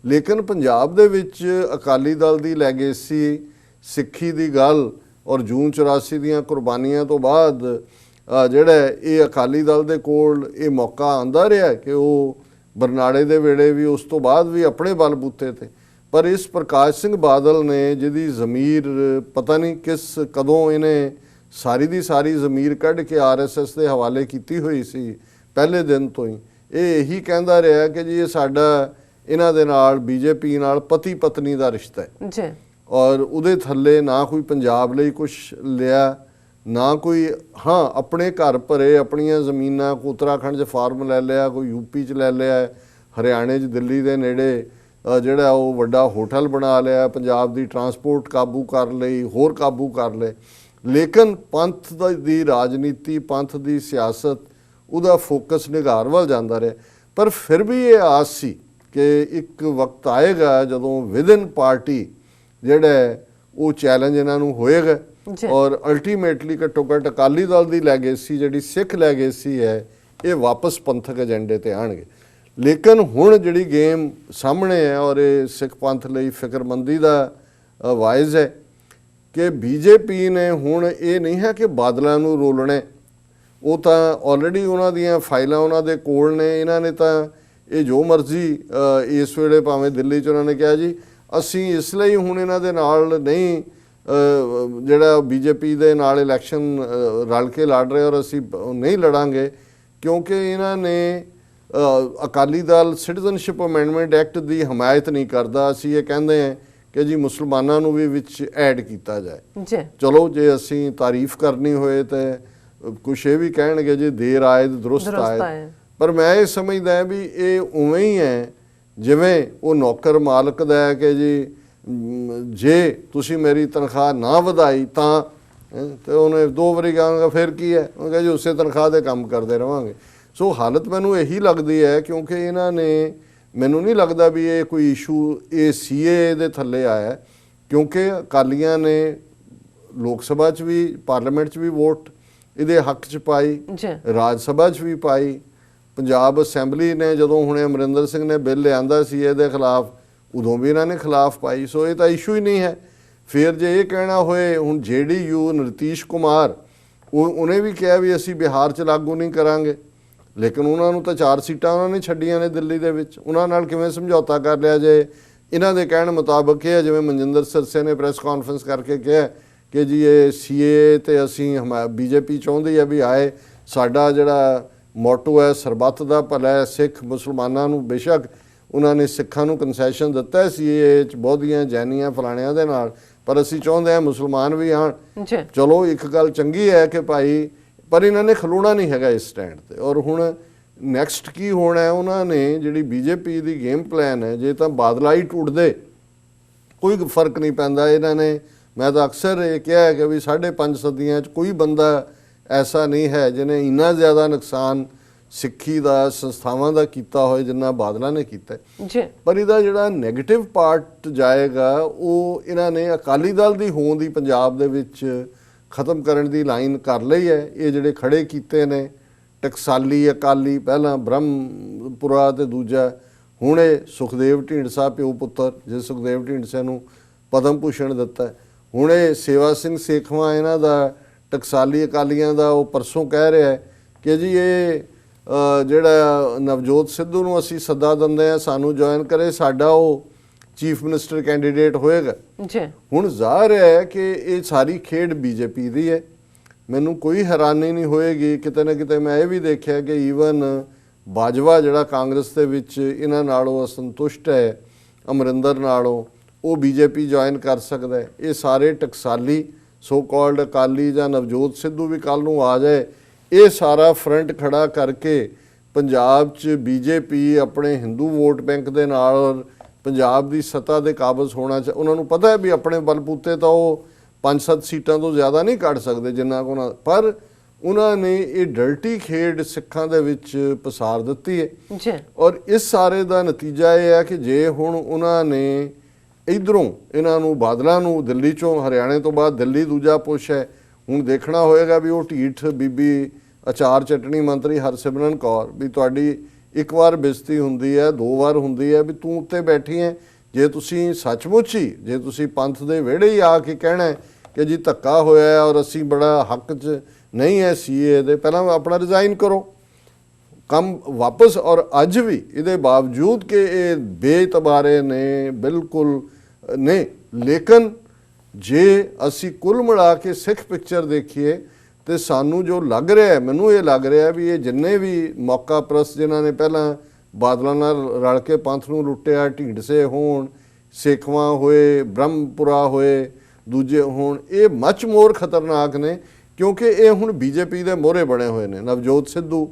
Speaker 2: ਲੇਕਿਨ ਪੰਜਾਬ ਦੇ ਵਿੱਚ ਅਕਾਲੀ ਦਲ ਦੀ ਲੈਗੇਸੀ, ਸਿੱਖੀ ਦੀ ਗੱਲ ਔਰ ਜੂਨ 84 ਦੀਆਂ ਕੁਰਬਾਨੀਆਂ ਤੋਂ ਬਾਅਦ ਜਿਹੜਾ ਇਹ ਅਕਾਲੀ ਦਲ ਦੇ ਕੋਲ ਇਹ ਮੌਕਾ ਆਉਂਦਾ ਰਿਹਾ ਕਿ ਉਹ ਬਰਨਾਲੇ ਦੇ ਵੇਲੇ ਵੀ, ਉਸ ਤੋਂ ਬਾਅਦ ਵੀ ਆਪਣੇ ਬਲਬੂਤੇ ਤੇ। ਪਰ ਇਸ ਪ੍ਰਕਾਸ਼ ਸਿੰਘ ਬਾਦਲ ਨੇ ਜਿਹਦੀ ਜ਼ਮੀਰ ਪਤਾ ਨਹੀਂ ਕਦੋਂ ਇਹਨੇ ਸਾਰੀ ਦੀ ਸਾਰੀ ਜ਼ਮੀਰ ਕੱਢ ਕੇ RSS ਦੇ ਹਵਾਲੇ ਕੀਤੀ ਹੋਈ ਸੀ, ਪਹਿਲੇ ਦਿਨ ਤੋਂ ਹੀ ਇਹ ਇਹੀ ਕਹਿੰਦਾ ਰਿਹਾ ਕਿ ਜੀ ਇਹ ਸਾਡਾ ਇਹਨਾਂ ਦੇ ਨਾਲ ਬੀਜੇਪੀ ਨਾਲ ਪਤੀ ਪਤਨੀ ਦਾ ਰਿਸ਼ਤਾ ਹੈ ਜੀ, ਔਰ ਉਹਦੇ ਥੱਲੇ ਨਾ ਕੋਈ ਪੰਜਾਬ ਲਈ ਕੁਝ ਲਿਆ, ਨਾ ਕੋਈ ਆਪਣੇ ਘਰ ਭਰੇ, ਆਪਣੀਆਂ ਜ਼ਮੀਨਾਂ ਕੋ ਉੱਤਰਾਖੰਡ 'ਚ ਫਾਰਮ ਲੈ ਲਿਆ, ਕੋਈ UP 'ਚ ਲੈ ਲਿਆ, ਹਰਿਆਣੇ 'ਚ ਦਿੱਲੀ ਦੇ ਨੇੜੇ ਜਿਹੜਾ ਉਹ ਵੱਡਾ ਹੋਟਲ ਬਣਾ ਲਿਆ, ਪੰਜਾਬ ਦੀ ਟਰਾਂਸਪੋਰਟ ਕਾਬੂ ਕਰ ਲਈ, ਹੋਰ ਕਾਬੂ ਕਰ ਲਏ। ਲੇਕਿਨ ਪੰਥ ਦੀ ਰਾਜਨੀਤੀ, ਪੰਥ ਦੀ ਸਿਆਸਤ, ਉਹਦਾ ਫੋਕਸ ਨਿਗਾਰ ਵੱਲ ਜਾਂਦਾ ਰਿਹਾ। ਪਰ ਫਿਰ ਵੀ ਇਹ ਆਸ ਸੀ ਕਿ ਇੱਕ ਵਕਤ ਆਏਗਾ ਜਦੋਂ ਵਿਦਨ ਪਾਰਟੀ ਜਿਹੜਾ ਉਹ ਚੈਲੰਜ ਇਹਨਾਂ ਨੂੰ ਹੋਏਗਾ ਔਰ ਅਲਟੀਮੇਟਲੀ ਘੱਟੋ ਘੱਟ ਅਕਾਲੀ ਦਲ ਦੀ ਲੈਗੇਸੀ, ਜਿਹੜੀ ਸਿੱਖ ਲੈਗੇਸੀ ਹੈ, ਇਹ ਵਾਪਸ ਪੰਥਕ ਏਜੰਡੇ ਤੇ ਆਣਗੇ। ਲੇਕਿਨ ਹੁਣ ਜਿਹੜੀ ਗੇਮ ਸਾਹਮਣੇ ਹੈ ਔਰ ਇਹ ਸਿੱਖ ਪੰਥ ਲਈ ਫਿਕਰਮੰਦੀ ਦਾ ਵਾਇਜ਼ ਹੈ ਕਿ ਬੀਜੇਪੀ ਨੇ ਹੁਣ ਇਹ ਨਹੀਂ ਹੈ ਕਿ ਬਾਦਲਾਂ ਨੂੰ ਰੋਲਣਾ, ਉਹ ਤਾਂ ਆਲਰੇਡੀ ਉਹਨਾਂ ਦੀਆਂ ਫਾਈਲਾਂ ਉਹਨਾਂ ਦੇ ਕੋਲ ਨੇ। ਇਹਨਾਂ ਨੇ ਤਾਂ ਇਹ ਜੋ ਮਰਜ਼ੀ ਇਸ ਵੇਲੇ ਭਾਵੇਂ ਦਿੱਲੀ 'ਚ ਉਹਨਾਂ ਨੇ ਕਿਹਾ ਜੀ ਅਸੀਂ ਇਸ ਲਈ ਹੁਣ ਇਹਨਾਂ ਦੇ ਨਾਲ ਨਹੀਂ, ਜਿਹੜਾ ਬੀਜੇਪੀ ਦੇ ਨਾਲ ਇਲੈਕਸ਼ਨ ਰਲ ਕੇ ਲੜ ਰਹੇ ਔਰ ਅਸੀਂ ਨਹੀਂ ਲੜਾਂਗੇ ਕਿਉਂਕਿ ਇਹਨਾਂ ਨੇ Akali Dal citizenship amendment act ਦੀ ਹਮਾਇਤ ਨਹੀਂ ਕਰਦਾ। ਅਸੀਂ ਇਹ ਕਹਿੰਦੇ ਹਾਂ ਕਿ ਜੀ ਮੁਸਲਮਾਨਾਂ ਨੂੰ ਵੀ ਵਿੱਚ ਐਡ ਕੀਤਾ ਜਾਏ। ਚਲੋ ਜੇ ਅਸੀਂ ਤਾਰੀਫ ਕਰਨੀ ਹੋਏ ਤਾਂ ਕੁਛ ਇਹ ਵੀ ਕਹਿਣਗੇ ਜੀ ਦੇਰ ਆਏ ਦਰੁਸਤ ਆਏ, ਪਰ ਮੈਂ ਇਹ ਸਮਝਦਾ ਵੀ ਇਹ ਉਵੇਂ ਹੀ ਹੈ ਜਿਵੇਂ ਉਹ ਨੌਕਰ ਮਾਲਕ ਦਾ ਹੈ ਕਿ ਜੀ ਜੇ ਤੁਸੀਂ ਮੇਰੀ ਤਨਖਾਹ ਨਾ ਵਧਾਈ ਤਾਂ ਤੇ ਉਹਨੇ 2 ਵਾਰੀ ਕਹਾਂਗਾ ਫਿਰ ਕੀ ਹੈ, ਉਹ ਕਹੇ ਜੀ ਉਸੇ ਤਨਖਾਹ ਦੇ ਕੰਮ ਕਰਦੇ ਰਹਾਂਗੇ। ਸੋ ਹਾਲਤ ਮੈਨੂੰ ਇਹੀ ਲੱਗਦੀ ਹੈ ਕਿਉਂਕਿ ਇਹਨਾਂ ਨੇ, ਮੈਨੂੰ ਨਹੀਂ ਲੱਗਦਾ ਵੀ ਇਹ ਕੋਈ ਇਸ਼ੂ ਇਹ CAA ਦੇ ਥੱਲੇ ਆਇਆ, ਕਿਉਂਕਿ ਅਕਾਲੀਆਂ ਨੇ ਲੋਕ ਸਭਾ 'ਚ ਵੀ, ਪਾਰਲੀਮੈਂਟ 'ਚ ਵੀ ਵੋਟ ਇਹਦੇ ਹੱਕ 'ਚ ਪਾਈ, ਰਾਜ ਸਭਾ 'ਚ ਵੀ ਪਾਈ। ਪੰਜਾਬ ਅਸੈਂਬਲੀ ਨੇ ਜਦੋਂ ਹੁਣੇ ਅਮਰਿੰਦਰ ਸਿੰਘ ਨੇ ਬਿੱਲ ਲਿਆਂਦਾ ਸੀ ਇਹਦੇ ਖਿਲਾਫ, ਉਦੋਂ ਵੀ ਇਹਨਾਂ ਨੇ ਖਿਲਾਫ ਪਾਈ। ਸੋ ਇਹ ਤਾਂ ਇਸ਼ੂ ਹੀ ਨਹੀਂ ਹੈ। ਫਿਰ ਜੇ ਇਹ ਕਹਿਣਾ ਹੋਏ ਹੁਣ JDU ਨਰਤੀਸ਼ ਕੁਮਾਰ ਉਹਨੇ ਵੀ ਕਿਹਾ ਵੀ ਅਸੀਂ ਬਿਹਾਰ 'ਚ ਲਾਗੂ ਨਹੀਂ ਕਰਾਂਗੇ, ਲੇਕਿਨ ਉਹਨਾਂ ਨੂੰ ਤਾਂ 4 ਸੀਟਾਂ ਉਹਨਾਂ ਨੇ ਛੱਡੀਆਂ ਨੇ ਦਿੱਲੀ ਦੇ ਵਿੱਚ। ਉਹਨਾਂ ਨਾਲ ਕਿਵੇਂ ਸਮਝੌਤਾ ਕਰ ਲਿਆ ਜੇ? ਇਹਨਾਂ ਦੇ ਕਹਿਣ ਮੁਤਾਬਕ ਇਹ ਜਿਵੇਂ ਮਨਜਿੰਦਰ ਸਿਰਸੇ ਨੇ ਪ੍ਰੈਸ ਕਾਨਫਰੰਸ ਕਰਕੇ ਕਿਹਾ ਕਿ ਜੀ ਇਹ CAA ਤੇ ਅਸੀਂ BJP ਚਾਹੁੰਦੀ ਹੈ ਵੀ ਆਏ, ਸਾਡਾ ਜਿਹੜਾ ਮੋਟੋ ਹੈ ਸਰਬੱਤ ਦਾ ਭਲਾ ਹੈ, ਸਿੱਖ ਮੁਸਲਮਾਨਾਂ ਨੂੰ, ਬੇਸ਼ੱਕ ਉਹਨਾਂ ਨੇ ਸਿੱਖਾਂ ਨੂੰ ਕੰਸੈਸ਼ਨ ਦਿੱਤਾ ਹੈ CAA 'ਚ ਬਹੁਤੀਆਂ ਜੈਨੀਆਂ ਫਲਾਣਿਆਂ ਦੇ ਨਾਲ, ਪਰ ਅਸੀਂ ਚਾਹੁੰਦੇ ਹਾਂ ਮੁਸਲਮਾਨ ਵੀ ਆਣ। ਚਲੋ ਇੱਕ ਗੱਲ ਚੰਗੀ ਹੈ ਕਿ ਭਾਈ, ਪਰ ਇਹਨਾਂ ਨੇ ਖਲੋਣਾ ਨਹੀਂ ਹੈਗਾ ਇਸ ਸਟੈਂਡ ਤੇ। ਔਰ ਹੁਣ ਨੈਕਸਟ ਕੀ ਹੋਣਾ ਹੈ, ਉਹਨਾਂ ਨੇ ਜਿਹੜੀ BJP ਦੀ ਗੇਮ ਪਲਾਨ ਹੈ, ਜੇ ਤਾਂ ਬਾਦਲ ਹੀ ਟੁੱਟਦੇ ਕੋਈ ਫਰਕ ਨਹੀਂ ਪੈਂਦਾ ਇਹਨਾਂ ਨੇ। ਮੈਂ ਤਾਂ ਅਕਸਰ ਇਹ ਕਿਹਾ ਹੈ ਕਿ ਵੀ 5.5 ਸਦੀਆਂ 'ਚ ਕੋਈ ਬੰਦਾ ਐਸਾ ਨਹੀਂ ਹੈ ਜਿਹਨੇ ਇੰਨਾ ਜ਼ਿਆਦਾ ਨੁਕਸਾਨ ਸਿੱਖੀ ਦਾ, ਸੰਸਥਾਵਾਂ ਦਾ ਕੀਤਾ ਹੋਏ ਜਿੰਨਾ ਬਾਦਲਾਂ ਨੇ ਕੀਤਾ। ਪਰ ਇਹਦਾ ਜਿਹੜਾ ਨੈਗੇਟਿਵ ਪਾਰਟ ਜਾਏਗਾ ਉਹ ਇਹਨਾਂ ਨੇ ਅਕਾਲੀ ਦਲ ਦੀ ਹੋਂਦ ਦੀ ਪੰਜਾਬ ਦੇ ਵਿੱਚ ਖਤਮ ਕਰਨ ਦੀ ਲਾਈਨ ਕਰ ਲਈ ਹੈ। ਇਹ ਜਿਹੜੇ ਖੜੇ ਕੀਤੇ ਨੇ ਟਕਸਾਲੀ ਅਕਾਲੀ, ਪਹਿਲਾਂ ਬ੍ਰਹਮਪੁਰਾ ਤੇ ਦੂਜਾ ਹੁਣ ਇਹ ਸੁਖਦੇਵ ਢੀਂਡਸਾ ਪਿਓ ਪੁੱਤਰ, ਜੇ ਸੁਖਦੇਵ ਢੀਂਡਸੇ ਨੂੰ ਪਦਮ ਭੂਸ਼ਣ ਦਿੱਤਾ। ਹੁਣ ਇਹ ਸੇਵਾ ਸਿੰਘ ਸੇਖਵਾਂ ਇਹਨਾਂ ਦਾ ਟਕਸਾਲੀ ਅਕਾਲੀਆਂ ਦਾ, ਉਹ ਪਰਸੋਂ ਕਹਿ ਰਿਹਾ ਹੈ ਕਿ ਜੀ ਇਹ ਜਿਹੜਾ ਨਵਜੋਤ ਸਿੱਧੂ ਨੂੰ ਅਸੀਂ ਸੱਦਾ ਦਿੰਦੇ ਹਾਂ ਸਾਨੂੰ ਜੁਆਇਨ ਕਰੇ, ਸਾਡਾ ਉਹ ਚੀਫ ਮਿਨਿਸਟਰ ਕੈਂਡੀਡੇਟ ਹੋਏਗਾ। ਹੁਣ ਜ਼ਾਹਰ ਹੈ ਕਿ ਇਹ ਸਾਰੀ ਖੇਡ BJP ਦੀ ਹੈ। ਮੈਨੂੰ ਕੋਈ ਹੈਰਾਨੀ ਨਹੀਂ ਹੋਏਗੀ, ਕਿਤੇ ਨਾ ਕਿਤੇ ਮੈਂ ਇਹ ਵੀ ਦੇਖਿਆ ਕਿ ਈਵਨ ਬਾਜਵਾ ਜਿਹੜਾ ਕਾਂਗਰਸ ਦੇ ਵਿੱਚ ਇਹਨਾਂ ਨਾਲੋਂ ਅਸੰਤੁਸ਼ਟ ਹੈ ਅਮਰਿੰਦਰ ਨਾਲੋਂ, ਉਹ BJP ਜੁਆਇਨ ਕਰ ਸਕਦਾ ਹੈ। ਇਹ ਸਾਰੇ ਟਕਸਾਲੀ ਸੋ ਕਾਲਡ ਅਕਾਲੀ ਜਾਂ ਨਵਜੋਤ ਸਿੱਧੂ ਵੀ ਕੱਲ ਨੂੰ ਆ ਜਾਏ, ਇਹ ਸਾਰਾ ਫਰੰਟ ਖੜਾ ਕਰਕੇ ਪੰਜਾਬ 'ਚ BJP ਆਪਣੇ ਹਿੰਦੂ ਵੋਟ ਬੈਂਕ ਦੇ ਨਾਲ ਪੰਜਾਬ ਦੀ ਸੱਤਾ ਦੇ ਕਾਬਜ਼ ਹੋਣਾ ਉਹਨਾਂ ਨੂੰ ਪਤਾ ਹੈ ਵੀ ਆਪਣੇ ਬਲਬੂਤੇ ਤਾਂ ਉਹ 5-7 ਸੀਟਾਂ ਤੋਂ ਜ਼ਿਆਦਾ ਨਹੀਂ ਕੱਢ ਸਕਦੇ ਜਿੰਨਾ ਕੁ ਉਹਨਾਂ, ਪਰ ਉਹਨਾਂ ਨੇ ਇਹ ਡਰਟੀ ਖੇਡ ਸਿੱਖਾਂ ਦੇ ਵਿੱਚ ਪਸਾਰ ਦਿੱਤੀ ਹੈ। ਔਰ ਇਸ ਸਾਰੇ ਦਾ ਨਤੀਜਾ ਇਹ ਹੈ ਕਿ ਜੇ ਹੁਣ ਉਹਨਾਂ ਨੇ ਇਧਰੋਂ ਇਹਨਾਂ ਨੂੰ ਬਾਦਲਾਂ ਨੂੰ ਦਿੱਲੀ ਚੋਂ, ਹਰਿਆਣੇ ਤੋਂ ਬਾਅਦ ਦਿੱਲੀ ਦੂਜਾ ਪੁਸ਼ ਹੈ, ਹੁਣ ਦੇਖਣਾ ਹੋਏਗਾ ਵੀ ਉਹ ਢੀਠ ਬੀਬੀ ਅਚਾਰ ਚਟਣੀ ਮੰਤਰੀ ਹਰਸਿਮਰਨ ਕੌਰ ਵੀ ਤੁਹਾਡੀ ਇੱਕ ਵਾਰ ਬੇਇੱਜ਼ਤੀ ਹੁੰਦੀ ਹੈ, 2 ਵਾਰ ਹੁੰਦੀ ਹੈ ਵੀ ਤੂੰ ਉੱਤੇ ਬੈਠੀ ਹੈ। ਜੇ ਤੁਸੀਂ ਸੱਚਮੁੱਚ ਹੀ, ਜੇ ਤੁਸੀਂ ਪੰਥ ਦੇ ਵਿਹੜੇ ਹੀ ਆ ਕੇ ਕਹਿਣਾ ਕਿ ਜੀ ਧੱਕਾ ਹੋਇਆ ਔਰ ਅਸੀਂ ਬੜਾ ਹੱਕ 'ਚ ਨਹੀਂ ਹੈ CAA ਦੇ, ਪਹਿਲਾਂ ਆਪਣਾ ਰਿਜ਼ਾਈਨ ਕਰੋ, ਕੰਮ ਵਾਪਸ। ਔਰ ਅੱਜ ਵੀ ਇਹਦੇ ਬਾਵਜੂਦ ਕਿ ਇਹ ਬੇਇਤਬਾਰੇ ਨੇ ਬਿਲਕੁਲ ਨੇ, ਲੇਕਿਨ ਜੇ ਅਸੀਂ ਕੁੱਲ ਮਿਲਾ ਕੇ ਸਿੱਖ ਪਿਕਚਰ ਦੇਖੀਏ ਤੇ ਸਾਨੂੰ ਜੋ ਲੱਗ ਰਿਹਾ ਹੈ, ਮੈਨੂੰ ਇਹ ਲੱਗ ਰਿਹਾ ਵੀ ਇਹ ਜਿੰਨੇ ਵੀ ਮੌਕਾ ਪ੍ਰਸਤ ਜਿਨ੍ਹਾਂ ਨੇ ਪਹਿਲਾਂ ਬਾਦਲਾਂ ਨਾਲ ਰਲ ਕੇ ਪੰਥ ਨੂੰ ਲੁੱਟਿਆ, ਢੀਂਡਸੇ ਹੋਣ, ਸੇਖਵਾਂ ਹੋਏ, ਬ੍ਰਹਮਪੁਰਾ ਹੋਏ, ਦੂਜੇ ਹੋਣ, ਇਹ ਮੱਚ ਮੋਰ ਖਤਰਨਾਕ ਨੇ ਕਿਉਂਕਿ ਇਹ ਹੁਣ BJP ਦੇ ਮੋਹਰੇ ਬਣੇ ਹੋਏ ਨੇ। ਨਵਜੋਤ ਸਿੱਧੂ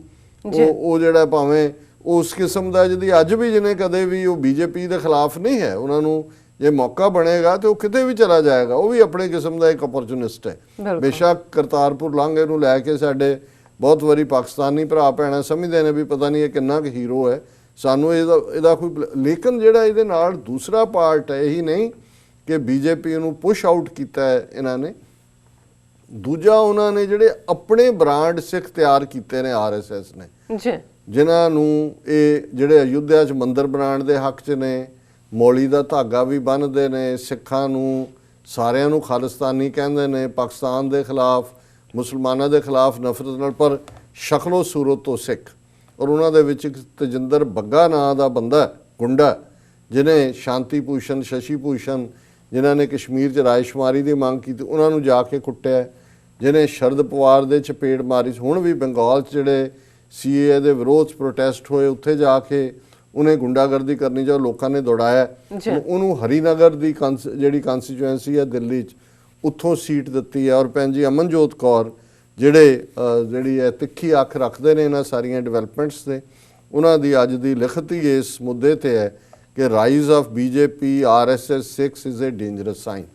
Speaker 2: ਉਹ ਜਿਹੜਾ ਭਾਵੇਂ ਉਸ ਕਿਸਮ ਦਾ ਜਿਹਦੀ ਅੱਜ ਵੀ ਜਿਹਨੇ ਕਦੇ ਵੀ ਉਹ BJP ਦੇ ਖਿਲਾਫ ਨਹੀਂ ਹੈ, ਉਹਨਾਂ ਨੂੰ ਜੇ ਮੌਕਾ ਬਣੇਗਾ ਤੇ ਉਹ ਕਿਤੇ ਵੀ ਚਲਾ ਜਾਏਗਾ, ਉਹ ਵੀ ਆਪਣੇ ਕਿਸਮ ਦਾ ਇੱਕ ਅਪਰਚੂਨਿਸਟ ਹੈ। ਬੇਸ਼ੱਕ ਕਰਤਾਰਪੁਰ ਲਾਂਘੇ ਨੂੰ ਲੈ ਕੇ ਸਾਡੇ ਬਹੁਤ ਵਾਰੀ ਪਾਕਿਸਤਾਨੀ ਭਰਾ ਭੈਣਾਂ ਸਮਝਦੇ ਨੇ ਵੀ ਪਤਾ ਨਹੀਂ ਇਹ ਕਿੰਨਾ ਕੁ ਹੀਰੋ ਹੈ, ਸਾਨੂੰ ਇਹਦਾ ਕੋਈ, ਲੇਕਿਨ ਜਿਹੜਾ ਇਹਦੇ ਨਾਲ ਦੂਸਰਾ ਪਾਰਟ ਹੈ, ਇਹੀ ਨਹੀਂ ਕਿ BJP ਨੂੰ ਪੁਸ਼ ਆਊਟ ਕੀਤਾ ਹੈ ਇਹਨਾਂ ਨੇ, ਦੂਜਾ ਉਹਨਾਂ ਨੇ ਜਿਹੜੇ ਆਪਣੇ ਬ੍ਰਾਂਡ ਸਿੱਖ ਤਿਆਰ ਕੀਤੇ ਨੇ RSS ਨੇ, ਜਿਨ੍ਹਾਂ ਨੂੰ ਇਹ ਜਿਹੜੇ ਅਯੁੱਧਿਆ 'ਚ ਮੰਦਿਰ ਬਣਾਉਣ ਦੇ ਹੱਕ 'ਚ ਨੇ, ਮੌਲੀ ਦਾ ਧਾਗਾ ਵੀ ਬੰਨ੍ਹਦੇ ਨੇ, ਸਿੱਖਾਂ ਨੂੰ ਸਾਰਿਆਂ ਨੂੰ ਖਾਲਿਸਤਾਨੀ ਕਹਿੰਦੇ ਨੇ, ਪਾਕਿਸਤਾਨ ਦੇ ਖਿਲਾਫ, ਮੁਸਲਮਾਨਾਂ ਦੇ ਖਿਲਾਫ ਨਫ਼ਰਤ ਨਾਲ, ਪਰ ਸ਼ਕਲੋ ਸੂਰਤ ਤੋਂ ਸਿੱਖ। ਔਰ ਉਹਨਾਂ ਦੇ ਵਿੱਚ ਇੱਕ ਤਜਿੰਦਰ ਬੱਗਾ ਨਾਂ ਦਾ ਬੰਦਾ ਗੁੰਡਾ, ਜਿਹਨੇ ਸ਼ਾਂਤੀ ਭੂਸ਼ਣ, ਸ਼ਸ਼ੀ ਭੂਸ਼ਣ, ਜਿਨ੍ਹਾਂ ਨੇ ਕਸ਼ਮੀਰ 'ਚ ਰਾਇਸ਼ੁਮਾਰੀ ਦੀ ਮੰਗ ਕੀਤੀ, ਉਹਨਾਂ ਨੂੰ ਜਾ ਕੇ ਕੁੱਟਿਆ, ਜਿਹਨੇ ਸ਼ਰਦ ਪਵਾਰ ਦੇ ਚਪੇੜ ਮਾਰੀ। ਹੁਣ ਵੀ ਬੰਗਾਲ 'ਚ ਜਿਹੜੇ CAA ਦੇ ਵਿਰੋਧ ਪ੍ਰੋਟੈਸਟ ਹੋਏ, ਉੱਥੇ ਜਾ ਕੇ ਉਹਨੇ ਗੁੰਡਾਗਰਦੀ ਕਰਨੀ ਜੋ ਲੋਕਾਂ ਨੇ ਦੌੜਾਇਆ, ਉਹਨੂੰ ਹਰੀਨਗਰ ਦੀ ਜਿਹੜੀ ਕਨਸਟੀਚੁਐਂਸੀ ਹੈ ਦਿੱਲੀ 'ਚ, ਉੱਥੋਂ ਸੀਟ ਦਿੱਤੀ ਹੈ। ਔਰ ਭੈਣ ਜੀ ਅਮਨਜੋਤ ਕੌਰ ਜਿਹੜੀ ਹੈ ਤਿੱਖੀ ਅੱਖ ਰੱਖਦੇ ਨੇ ਇਹਨਾਂ ਸਾਰੀਆਂ ਡਿਵੈਲਪਮੈਂਟਸ 'ਤੇ, ਉਹਨਾਂ ਦੀ ਅੱਜ ਦੀ ਲਿਖਤ ਹੀ ਇਸ ਮੁੱਦੇ 'ਤੇ ਹੈ ਕਿ rise of BJP RSS 6 is a dangerous sign,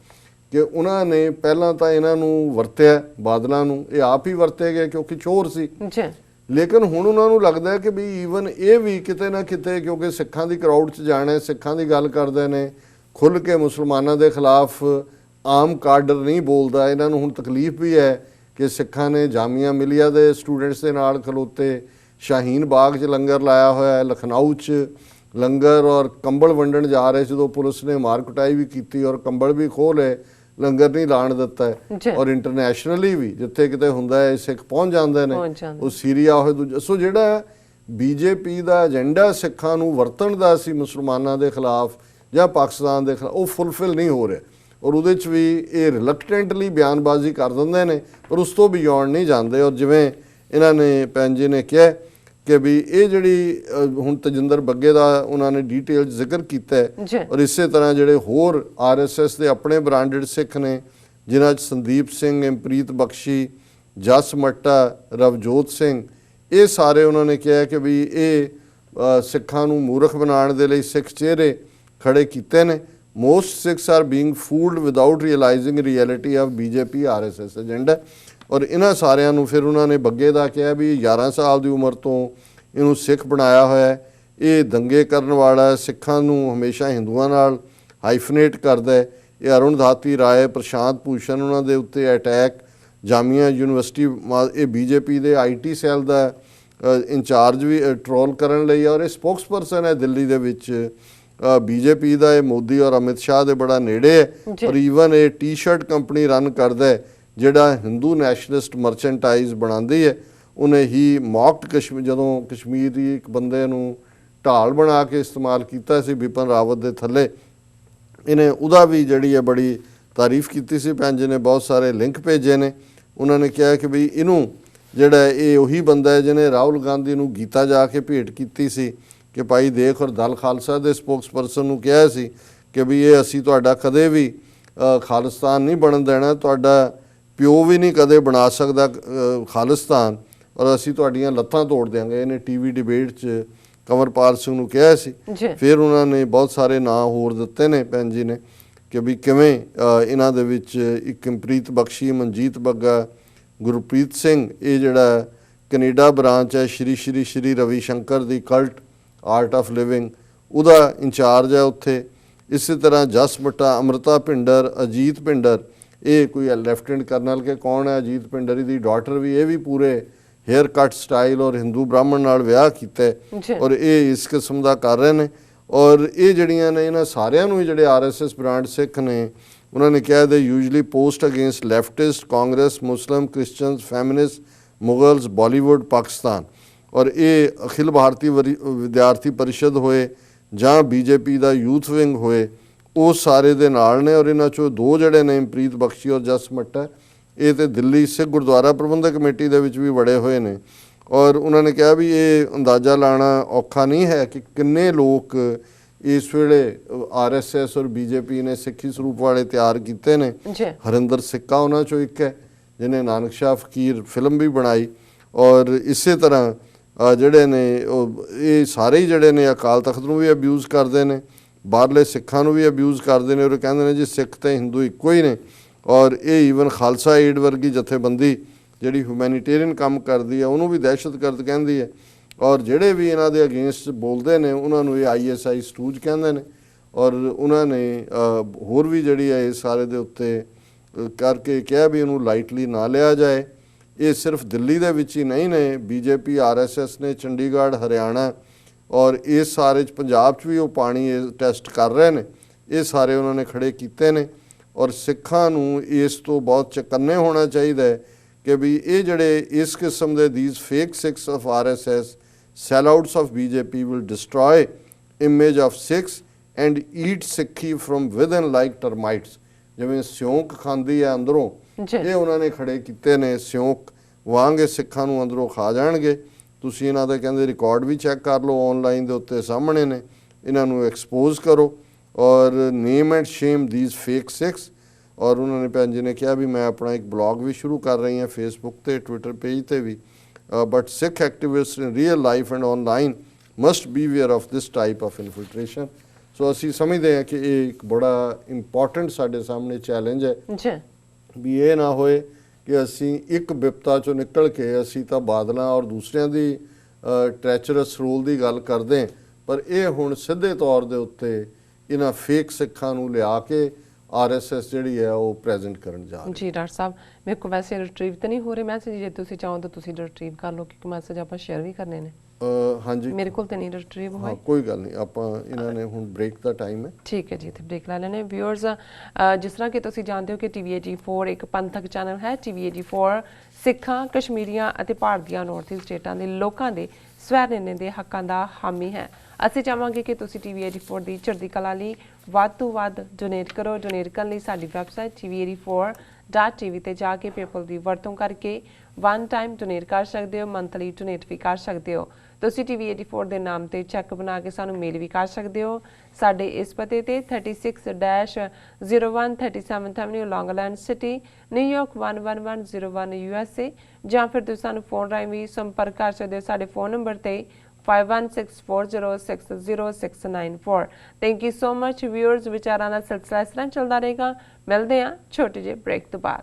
Speaker 2: ਕਿ ਉਹਨਾਂ ਨੇ ਪਹਿਲਾਂ ਤਾਂ ਇਹਨਾਂ ਨੂੰ ਵਰਤਿਆ, ਬਾਦਲਾਂ ਨੂੰ ਇਹ ਆਪ ਹੀ ਵਰਤੇ ਗਏ ਕਿਉਂਕਿ ਚੋਰ ਸੀ, ਲੇਕਿਨ ਹੁਣ ਉਹਨਾਂ ਨੂੰ ਲੱਗਦਾ ਹੈ ਕਿ ਵੀ ਈਵਨ ਇਹ ਵੀ ਕਿਤੇ ਨਾ ਕਿਤੇ, ਕਿਉਂਕਿ ਸਿੱਖਾਂ ਦੀ ਕਰਾਊਡ 'ਚ ਜਾਣਾ, ਸਿੱਖਾਂ ਦੀ ਗੱਲ ਕਰਦੇ ਨੇ ਖੁੱਲ੍ਹ ਕੇ, ਮੁਸਲਮਾਨਾਂ ਦੇ ਖਿਲਾਫ ਆਮ ਕਾਡਰ ਨਹੀਂ ਬੋਲਦਾ। ਇਹਨਾਂ ਨੂੰ ਹੁਣ ਤਕਲੀਫ ਵੀ ਹੈ ਕਿ ਸਿੱਖਾਂ ਨੇ ਜਾਮੀਆ ਮਿਲੀਆ ਦੇ ਸਟੂਡੈਂਟਸ ਦੇ ਨਾਲ ਖਲੋਤੇ, ਸ਼ਾਹੀਨ ਬਾਗ 'ਚ ਲੰਗਰ ਲਾਇਆ ਹੋਇਆ ਹੈ, ਲਖਨਊ 'ਚ ਲੰਗਰ ਔਰ ਕੰਬਲ ਵੰਡਣ ਜਾ ਰਹੇ ਜਦੋਂ ਪੁਲਿਸ ਨੇ ਮਾਰ ਕੁਟਾਈ ਵੀ ਕੀਤੀ ਔਰ ਕੰਬਲ ਵੀ ਖੋਹ ਲਏ, ਲੰਗਰ ਨਹੀਂ ਲਾਣ ਦਿੱਤਾ
Speaker 1: ਜੀ।
Speaker 2: ਹੈ ਔਰ ਇੰਟਰਨੈਸ਼ਨਲੀ ਵੀ ਜਿੱਥੇ ਕਿਤੇ ਹੁੰਦਾ ਹੈ ਸਿੱਖ ਪਹੁੰਚ ਜਾਂਦੇ ਨੇ,
Speaker 1: ਪਹੁੰਚ ਜਾਂਦੇ।
Speaker 2: ਉਹ ਸੀਰੀਆ ਹੋਏ ਦੂਜਾ। ਸੋ ਜਿਹੜਾ ਬੀਜੇਪੀ ਦਾ ਏਜੰਡਾ ਸਿੱਖਾਂ ਨੂੰ ਵਰਤਣ ਦਾ ਸੀ ਮੁਸਲਮਾਨਾਂ ਦੇ ਖਿਲਾਫ ਜਾਂ ਪਾਕਿਸਤਾਨ ਦੇ ਖਿਲਾਫ, ਉਹ ਫੁੱਲਫਿਲ ਨਹੀਂ ਹੋ ਰਿਹਾ ਔਰ ਉਹਦੇ 'ਚ ਵੀ ਇਹ ਰਿਲਕਟੈਂਟਲੀ ਬਿਆਨਬਾਜ਼ੀ ਕਰ ਦਿੰਦੇ ਨੇ ਪਰ ਉਸ ਤੋਂ ਬਿਯੋਂਡ ਨਹੀਂ ਜਾਂਦੇ। ਔਰ ਜਿਵੇਂ ਇਹਨਾਂ ਨੇ ਭੈਣ ਜੀ ਨੇ ਕਿਹਾ ਕਿ ਵੀ ਇਹ ਜਿਹੜੀ ਹੁਣ ਤਜਿੰਦਰ ਬੱਗੇ ਦਾ ਉਹਨਾਂ ਨੇ ਡੀਟੇਲ ਜ਼ਿਕਰ ਕੀਤਾ ਹੈ ਔਰ ਇਸੇ ਤਰ੍ਹਾਂ ਜਿਹੜੇ ਹੋਰ ਆਰਐਸਐਸ ਦੇ ਆਪਣੇ ਬ੍ਰਾਂਡਡ ਸਿੱਖ ਨੇ ਜਿਨ੍ਹਾਂ 'ਚ ਸੰਦੀਪ ਸਿੰਘ, ਇੰਪ੍ਰੀਤ ਬਖਸ਼ੀ, ਜਸ ਮੱਟਾ, ਰਵਜੋਤ ਸਿੰਘ, ਇਹ ਸਾਰੇ ਉਹਨਾਂ ਨੇ ਕਿਹਾ ਕਿ ਵੀ ਇਹ ਸਿੱਖਾਂ ਨੂੰ ਮੂਰਖ ਬਣਾਉਣ ਦੇ ਲਈ ਸਿੱਖ ਚਿਹਰੇ ਖੜੇ ਕੀਤੇ ਨੇ। Most Sikhs are being fooled without realising reality of BJP RSS agenda. ਔਰ ਇਹਨਾਂ ਸਾਰਿਆਂ ਨੂੰ ਫਿਰ ਉਹਨਾਂ ਨੇ ਬੱਗੇ ਦਾ ਕਿਹਾ ਵੀ 11 ਸਾਲ ਦੀ ਉਮਰ ਤੋਂ ਇਹਨੂੰ ਸਿੱਖ ਬਣਾਇਆ ਹੋਇਆ ਹੈ, ਇਹ ਦੰਗੇ ਕਰਨ ਵਾਲਾ, ਸਿੱਖਾਂ ਨੂੰ ਹਮੇਸ਼ਾ ਹਿੰਦੂਆਂ ਨਾਲ ਹਾਈਫਨੇਟ ਕਰਦਾ ਹੈ। ਇਹ ਅਰੁਣ ਧਾਤੀ ਰਾਏ, ਪ੍ਰਸ਼ਾਂਤ ਭੂਸ਼ਣ ਉਹਨਾਂ ਦੇ ਉੱਤੇ ਅਟੈਕ, ਜਾਮੀਆ ਯੂਨੀਵਰਸਿਟੀ, ਇਹ ਬੀਜੇਪੀ ਦੇ ਆਈਟੀ ਸੈੱਲ ਦਾ ਇੰਚਾਰਜ ਵੀ ਟਰੋਲ ਕਰਨ ਲਈ ਔਰ ਇਹ ਸਪੋਕਸਪਰਸਨ ਹੈ ਦਿੱਲੀ ਦੇ ਵਿੱਚ ਬੀਜੇਪੀ ਦਾ। ਇਹ ਮੋਦੀ ਔਰ ਅਮਿਤ ਸ਼ਾਹ ਦੇ ਬੜਾ ਨੇੜੇ ਹੈ ਔਰ ਈਵਨ ਇਹ ਟੀ-ਸ਼ਰਟ ਕੰਪਨੀ ਰਨ ਕਰਦਾ ਹੈ ਜਿਹੜਾ ਹਿੰਦੂ ਨੈਸ਼ਨਲਿਸਟ ਮਰਚੈਂਟਾਈਜ਼ ਬਣਾਉਂਦੀ ਹੈ। ਉਹਨੇ ਹੀ ਮੌਕਡ ਕਸ਼ਮੀਰ, ਜਦੋਂ ਕਸ਼ਮੀਰੀ ਇੱਕ ਬੰਦੇ ਨੂੰ ਢਾਲ ਬਣਾ ਕੇ ਇਸਤੇਮਾਲ ਕੀਤਾ ਸੀ ਬਿਪਨ ਰਾਵਤ ਦੇ ਥੱਲੇ, ਇਹਨੇ ਉਹਦਾ ਵੀ ਜਿਹੜੀ ਹੈ ਬੜੀ ਤਾਰੀਫ ਕੀਤੀ ਸੀ। ਭੈਣ ਜੀ ਨੇ ਬਹੁਤ ਸਾਰੇ ਲਿੰਕ ਭੇਜੇ ਨੇ। ਉਹਨਾਂ ਨੇ ਕਿਹਾ ਕਿ ਵੀ ਇਹਨੂੰ ਜਿਹੜਾ ਇਹ ਉਹੀ ਬੰਦਾ ਹੈ ਜਿਹਨੇ ਰਾਹੁਲ ਗਾਂਧੀ ਨੂੰ ਗੀਤਾ ਜਾ ਕੇ ਭੇਟ ਕੀਤੀ ਸੀ ਕਿ ਭਾਈ ਦੇਖ, ਔਰ ਦਲ ਖਾਲਸਾ ਦੇ ਸਪੋਕਸਪਰਸਨ ਨੂੰ ਕਿਹਾ ਸੀ ਕਿ ਵੀ ਇਹ ਅਸੀਂ ਤੁਹਾਡਾ ਕਦੇ ਵੀ ਖਾਲਿਸਤਾਨ ਨਹੀਂ ਬਣਨ ਦੇਣਾ, ਤੁਹਾਡਾ ਪਿਓ ਵੀ ਨਹੀਂ ਕਦੇ ਬਣਾ ਸਕਦਾ ਖਾਲਿਸਤਾਨ, ਔਰ ਅਸੀਂ ਤੁਹਾਡੀਆਂ ਲੱਤਾਂ ਤੋੜ ਦਿਆਂਗੇ। ਇਹਨੇ ਟੀਵੀ ਡਿਬੇਟ 'ਚ ਕੰਵਰਪਾਲ ਸਿੰਘ ਨੂੰ ਕਿਹਾ ਸੀ। ਫਿਰ ਉਹਨਾਂ ਨੇ ਬਹੁਤ ਸਾਰੇ ਨਾਂ ਹੋਰ ਦਿੱਤੇ ਨੇ ਭੈਣ ਜੀ ਨੇ ਕਿ ਵੀ ਕਿਵੇਂ ਇਹਨਾਂ ਦੇ ਵਿੱਚ ਇੱਕ ਇੰਪ੍ਰੀਤ ਬਖਸ਼ੀ, ਮਨਜੀਤ ਬੱਗਾ, ਗੁਰਪ੍ਰੀਤ ਸਿੰਘ, ਇਹ ਜਿਹੜਾ ਕੈਨੇਡਾ ਬ੍ਰਾਂਚ ਹੈ ਸ਼੍ਰੀ ਰਵੀ ਸ਼ੰਕਰ ਦੀ ਕਲਟ ਆਰਟ ਆਫ ਲਿਵਿੰਗ, ਉਹਦਾ ਇੰਚਾਰਜ ਹੈ ਉੱਥੇ। ਇਸੇ ਤਰ੍ਹਾਂ ਜਸ ਮੱਟਾ, ਅੰਮ੍ਰਿਤਾ ਭਿੰਡਰ, ਅਜੀਤ ਭਿੰਡਰ, ਇਹ ਕੋਈ ਲੈਫਟੀਨੈਂਟ ਕਰਨਲ ਕੇ ਕੌਣ ਹੈ, ਅਜੀਤ ਭਿੰਡਰ ਦੀ ਡਾਟਰ ਵੀ, ਇਹ ਵੀ ਪੂਰੇ ਹੇਅਰ ਕੱਟ ਸਟਾਈਲ ਔਰ ਹਿੰਦੂ ਬ੍ਰਾਹਮਣ ਨਾਲ ਵਿਆਹ ਕੀਤਾ ਔਰ ਇਹ ਇਸ ਕਿਸਮ ਦਾ ਕਰ ਰਹੇ ਨੇ। ਔਰ ਇਹ ਜਿਹੜੀਆਂ ਨੇ ਇਹਨਾਂ ਸਾਰਿਆਂ ਨੂੰ ਜਿਹੜੇ ਆਰਐਸਐਸ ਬ੍ਰਾਂਡ ਸਿੱਖ ਨੇ ਉਹਨਾਂ ਨੇ ਕਿਹਾ ਦੇ usually post against leftist, Congress, ਮੁਸਲਿਮ, ਕ੍ਰਿਸਚਨਸ, ਫੈਮਿਨਿਸਟ, ਮੁਗਲਸ, ਬਾਲੀਵੁੱਡ, ਪਾਕਿਸਤਾਨ। ਔਰ ਇਹ ਅਖਿਲ ਭਾਰਤੀ ਵਿਦਿਆਰਥੀ ਪਰਿਸ਼ਦ ਹੋਏ ਜਾਂ ਬੀਜੇਪੀ ਦਾ ਯੂਥ ਵਿੰਗ ਹੋਏ, ਉਹ ਸਾਰੇ ਦੇ ਨਾਲ ਨੇ। ਔਰ ਇਹਨਾਂ 'ਚੋਂ ਦੋ ਜਿਹੜੇ ਨੇ ਇੰਪ੍ਰੀਤ ਬਖਸ਼ੀ ਔਰ ਜਸ ਮੱਟਾ, ਇਹ ਤੇ ਦਿੱਲੀ ਸਿੱਖ ਗੁਰਦੁਆਰਾ ਪ੍ਰਬੰਧਕ ਕਮੇਟੀ ਦੇ ਵਿੱਚ ਵੀ ਵੜੇ ਹੋਏ ਨੇ। ਔਰ ਉਹਨਾਂ ਨੇ ਕਿਹਾ ਵੀ ਇਹ ਅੰਦਾਜ਼ਾ ਲਾਣਾ ਔਖਾ ਨਹੀਂ ਹੈ ਕਿ ਕਿੰਨੇ ਲੋਕ ਇਸ ਵੇਲੇ ਆਰਐਸਐਸ ਔਰ ਬੀਜੇਪੀ ਨੇ ਸਿੱਖੀ ਸਰੂਪ ਵਾਲੇ ਤਿਆਰ ਕੀਤੇ ਨੇ। ਹਰਿੰਦਰ ਸਿੱਕਾ ਉਹਨਾਂ 'ਚੋਂ ਇੱਕ ਹੈ ਜਿਹਨੇ ਨਾਨਕ ਸ਼ਾਹ ਫਕੀਰ ਫਿਲਮ ਵੀ ਬਣਾਈ। ਔਰ ਇਸੇ ਤਰ੍ਹਾਂ ਜਿਹੜੇ ਨੇ ਇਹ ਸਾਰੇ ਹੀ ਜਿਹੜੇ ਨੇ ਅਕਾਲ ਤਖਤ ਨੂੰ ਵੀ ਅਬਿਊਜ਼ ਕਰਦੇ ਨੇ, ਬਾਹਰਲੇ ਸਿੱਖਾਂ ਨੂੰ ਵੀ ਅਬਿਊਜ਼ ਕਰਦੇ ਨੇ ਔਰ ਕਹਿੰਦੇ ਨੇ ਜੀ ਸਿੱਖ ਤੇ ਹਿੰਦੂ ਇੱਕੋ ਹੀ ਨੇ। ਔਰ ਇਹ ਈਵਨ ਖਾਲਸਾ ਏਡ ਵਰਗੀ ਜਥੇਬੰਦੀ ਜਿਹੜੀ ਹਿਊਮੈਨੀਟੇਰੀਅਨ ਕੰਮ ਕਰਦੀ ਹੈ ਉਹਨੂੰ ਵੀ ਦਹਿਸ਼ਤਗਰਦ ਕਹਿੰਦੀ ਹੈ। ਔਰ ਜਿਹੜੇ ਵੀ ਇਹਨਾਂ ਦੇ ਅਗੇਂਸਟ ਬੋਲਦੇ ਨੇ ਉਹਨਾਂ ਨੂੰ ਇਹ ISI ਸਟੂਜ ਕਹਿੰਦੇ ਨੇ। ਔਰ ਉਹਨਾਂ ਨੇ ਹੋਰ ਵੀ ਜਿਹੜੀ ਹੈ ਇਸ ਸਾਰੇ ਦੇ ਉੱਤੇ ਕਰਕੇ ਕਿਹਾ ਵੀ ਇਹਨੂੰ ਲਾਈਟਲੀ ਨਾ ਲਿਆ ਜਾਏ। ਇਹ ਸਿਰਫ ਦਿੱਲੀ ਦੇ ਵਿੱਚ ਹੀ ਨਹੀਂ ਨੇ, ਬੀਜੇਪੀ RSS ਨੇ ਚੰਡੀਗੜ੍ਹ, ਹਰਿਆਣਾ ਔਰ ਇਸ ਸਾਰੇ 'ਚ ਪੰਜਾਬ 'ਚ ਵੀ ਉਹ ਪਾਣੀ ਟੈਸਟ ਕਰ ਰਹੇ ਨੇ। ਇਹ ਸਾਰੇ ਉਹਨਾਂ ਨੇ ਖੜੇ ਕੀਤੇ ਨੇ। ਔਰ ਸਿੱਖਾਂ ਨੂੰ ਇਸ ਤੋਂ ਬਹੁਤ ਚਕੰਨੇ ਹੋਣਾ ਚਾਹੀਦਾ ਹੈ ਕਿ ਵੀ ਇਹ ਜਿਹੜੇ ਇਸ ਕਿਸਮ ਦੇ these fake Sikhs of RSS, sellouts of BJP will destroy image of Sikhs and eat Sikhi from within like termites। ਜਿਵੇਂ ਸਿਉਂਕ ਖਾਂਦੀ ਹੈ ਅੰਦਰੋਂ, ਇਹ ਉਹਨਾਂ ਨੇ ਖੜੇ ਕੀਤੇ ਨੇ। ਸਿਉਂਕ ਵਾਂਗੇ ਸਿੱਖਾਂ ਨੂੰ ਅੰਦਰੋਂ ਖਾ ਜਾਣਗੇ। ਤੁਸੀਂ ਇਹਨਾਂ ਦੇ ਕਹਿੰਦੇ ਰਿਕਾਰਡ ਵੀ ਚੈੱਕ ਕਰ ਲਓ, ਆਨਲਾਈਨ ਦੇ ਉੱਤੇ ਸਾਹਮਣੇ ਨੇ। ਇਹਨਾਂ ਨੂੰ ਐਕਸਪੋਜ਼ ਕਰੋ ਔਰ name and shame these fake Sikhs। ਔਰ ਉਹਨਾਂ ਨੇ ਭੈਣ ਜੀ ਨੇ ਕਿਹਾ ਵੀ ਮੈਂ ਆਪਣਾ ਇੱਕ ਬਲੌਗ ਵੀ ਸ਼ੁਰੂ ਕਰ ਰਹੀ ਹਾਂ ਫੇਸਬੁੱਕ ਤੇ, ਟਵਿੱਟਰ ਪੇਜ ਤੇ ਵੀ। But Sikh activist in real life and online must be aware of this type of infiltration. So ਅਸੀਂ ਸਮਝਦੇ ਹਾਂ ਕਿ ਇਹ ਇੱਕ ਬੜਾ ਇੰਪੋਰਟੈਂਟ ਸਾਡੇ ਸਾਹਮਣੇ ਚੈਲੰਜ ਹੈ ਵੀ ਇਹ ਨਾ ਹੋਏ ਕਿ ਅਸੀਂ ਇੱਕ ਵਿਪਤਾ ਚੋਂ ਨਿਕਲ ਕੇ ਅਸੀਂ ਤਾਂ ਬਾਦਲਾਂ ਔਰ ਦੂਸਰਿਆਂ ਦੀ ਟ੍ਰੈਚਰਸ ਰੂਲ ਦੀ ਗੱਲ ਕਰਦੇ, ਪਰ ਇਹ ਹੁਣ ਸਿੱਧੇ ਤੌਰ ਦੇ ਉੱਤੇ ਇਹਨਾਂ ਫੇਕ ਸਿੱਖਾਂ ਨੂੰ ਲਿਆ ਕੇ RSS ਜਿਹੜੀ ਹੈ ਉਹ ਪ੍ਰੈਜ਼ੈਂਟ ਕਰਨ ਜਾ ਰਹੀ ਹੈ।
Speaker 1: ਜੀ ਡਾਕਟਰ ਸਾਹਿਬ, ਮੇਰੇ ਕੋਲ ਵੈਸੇ ਰਿਟਰੀਵ ਤਾਂ ਨਹੀਂ ਹੋ ਰਹੇ ਮੈਸੇਜ, ਜੇ ਤੁਸੀਂ ਚਾਹੋ ਤਾਂ ਤੁਸੀਂ ਰਿਟਰੀਵ ਕਰ ਲਓ ਕਿਉਂਕਿ ਮੈਸੇਜ ਆਪਾਂ ਸ਼ੇਅਰ ਵੀ ਕਰਨੇ ਨੇ।
Speaker 2: ਹਾਂਜੀ
Speaker 1: ਮੇਰੇ ਕੋਲ ਤਾਂ ਨਹੀਂ ਰਿਟਰੀਵ ਹੋਏ।
Speaker 2: ਹਾਂ, ਕੋਈ ਗੱਲ ਨਹੀਂ, ਆਪਾਂ ਇਹਨਾਂ ਨੇ ਹੁਣ ਬ੍ਰੇਕ ਦਾ ਟਾਈਮ ਹੈ।
Speaker 1: ਠੀਕ ਹੈ ਜੀ, ਇੱਥੇ ਬ੍ਰੇਕ ਲੈ ਲੈਣੇ। ਵਿਊਅਰਸ, ਜਿਸ ਤਰ੍ਹਾਂ ਕਿ ਤੁਸੀਂ ਜਾਣਦੇ ਹੋ ਕਿ TV84 ਇੱਕ ਪੰਥਕ ਚੈਨਲ ਹੈ। TV84 ਸਿੱਖਾਂ, ਕਸ਼ਮੀਰੀਆਂ ਅਤੇ ਭਾਰਤ ਦੀਆਂ ਨਾਰਥ ਈਸਟ ਸਟੇਟਾਂ ਦੇ ਲੋਕਾਂ ਦੇ ਸਵੈ ਨਿਰਣੇ ਦੇ ਹੱਕਾਂ ਦਾ ਹਾਮੀ ਹੈ। ਅਸੀਂ ਚਾਹਾਂਗੇ ਕਿ ਤੁਸੀਂ TV84 ਦੀ ਚੜ੍ਹਦੀ ਕਲਾ ਲਈ ਵੱਧ ਤੋਂ ਵੱਧ ਡੋਨੇਟ ਕਰੋ। ਡੋਨੇਟ ਕਰਨ ਲਈ ਸਾਡੀ ਵੈਬਸਾਈਟ TV84.tv ਤੇ ਜਾ ਕੇ ਪੇਪਲ ਦੀ ਵਰਤੋਂ ਕਰਕੇ ਵਨ ਟਾਈਮ ਡੋਨੇਟ ਕਰ ਸਕਦੇ ਹੋ, ਮੰਥਲੀ ਡੋਨੇਟ ਵੀ ਕਰ ਸਕਦੇ ਹੋ। ਤੁਸੀਂ TV84 ਦੇ ਨਾਮ ਤੇ ਚੈੱਕ ਬਣਾ ਕੇ ਸਾਨੂੰ ਮੇਲ ਵੀ ਕਰ ਸਕਦੇ ਹੋ। ਸਾਡੇ ਇਸ ਪਤੇ ਤੇ 36-01 37th Avenue, Long Island City, New York 11101 USA, ਜਾਂ ਫਿਰ ਤੁਸੀਂ ਸਾਨੂੰ ਫੋਨ ਰਾਹੀਂ ਵੀ ਸੰਪਰਕ ਕਰ ਸਕਦੇ ਹੋ ਸਾਡੇ ਫੋਨ ਨੰਬਰ ਤੇ 5164060694। Thank you so much viewers. ਵਿਚਾਰਾਂ ਦਾ ਸਿਲਸਿਲਾ ਇਸ ਤਰ੍ਹਾਂ ਚੱਲਦਾ ਰਹੇਗਾ। ਮਿਲਦੇ ਹਾਂ ਛੋਟੇ ਜਿਹੇ ਬ੍ਰੇਕ ਤੋਂ ਬਾਅਦ।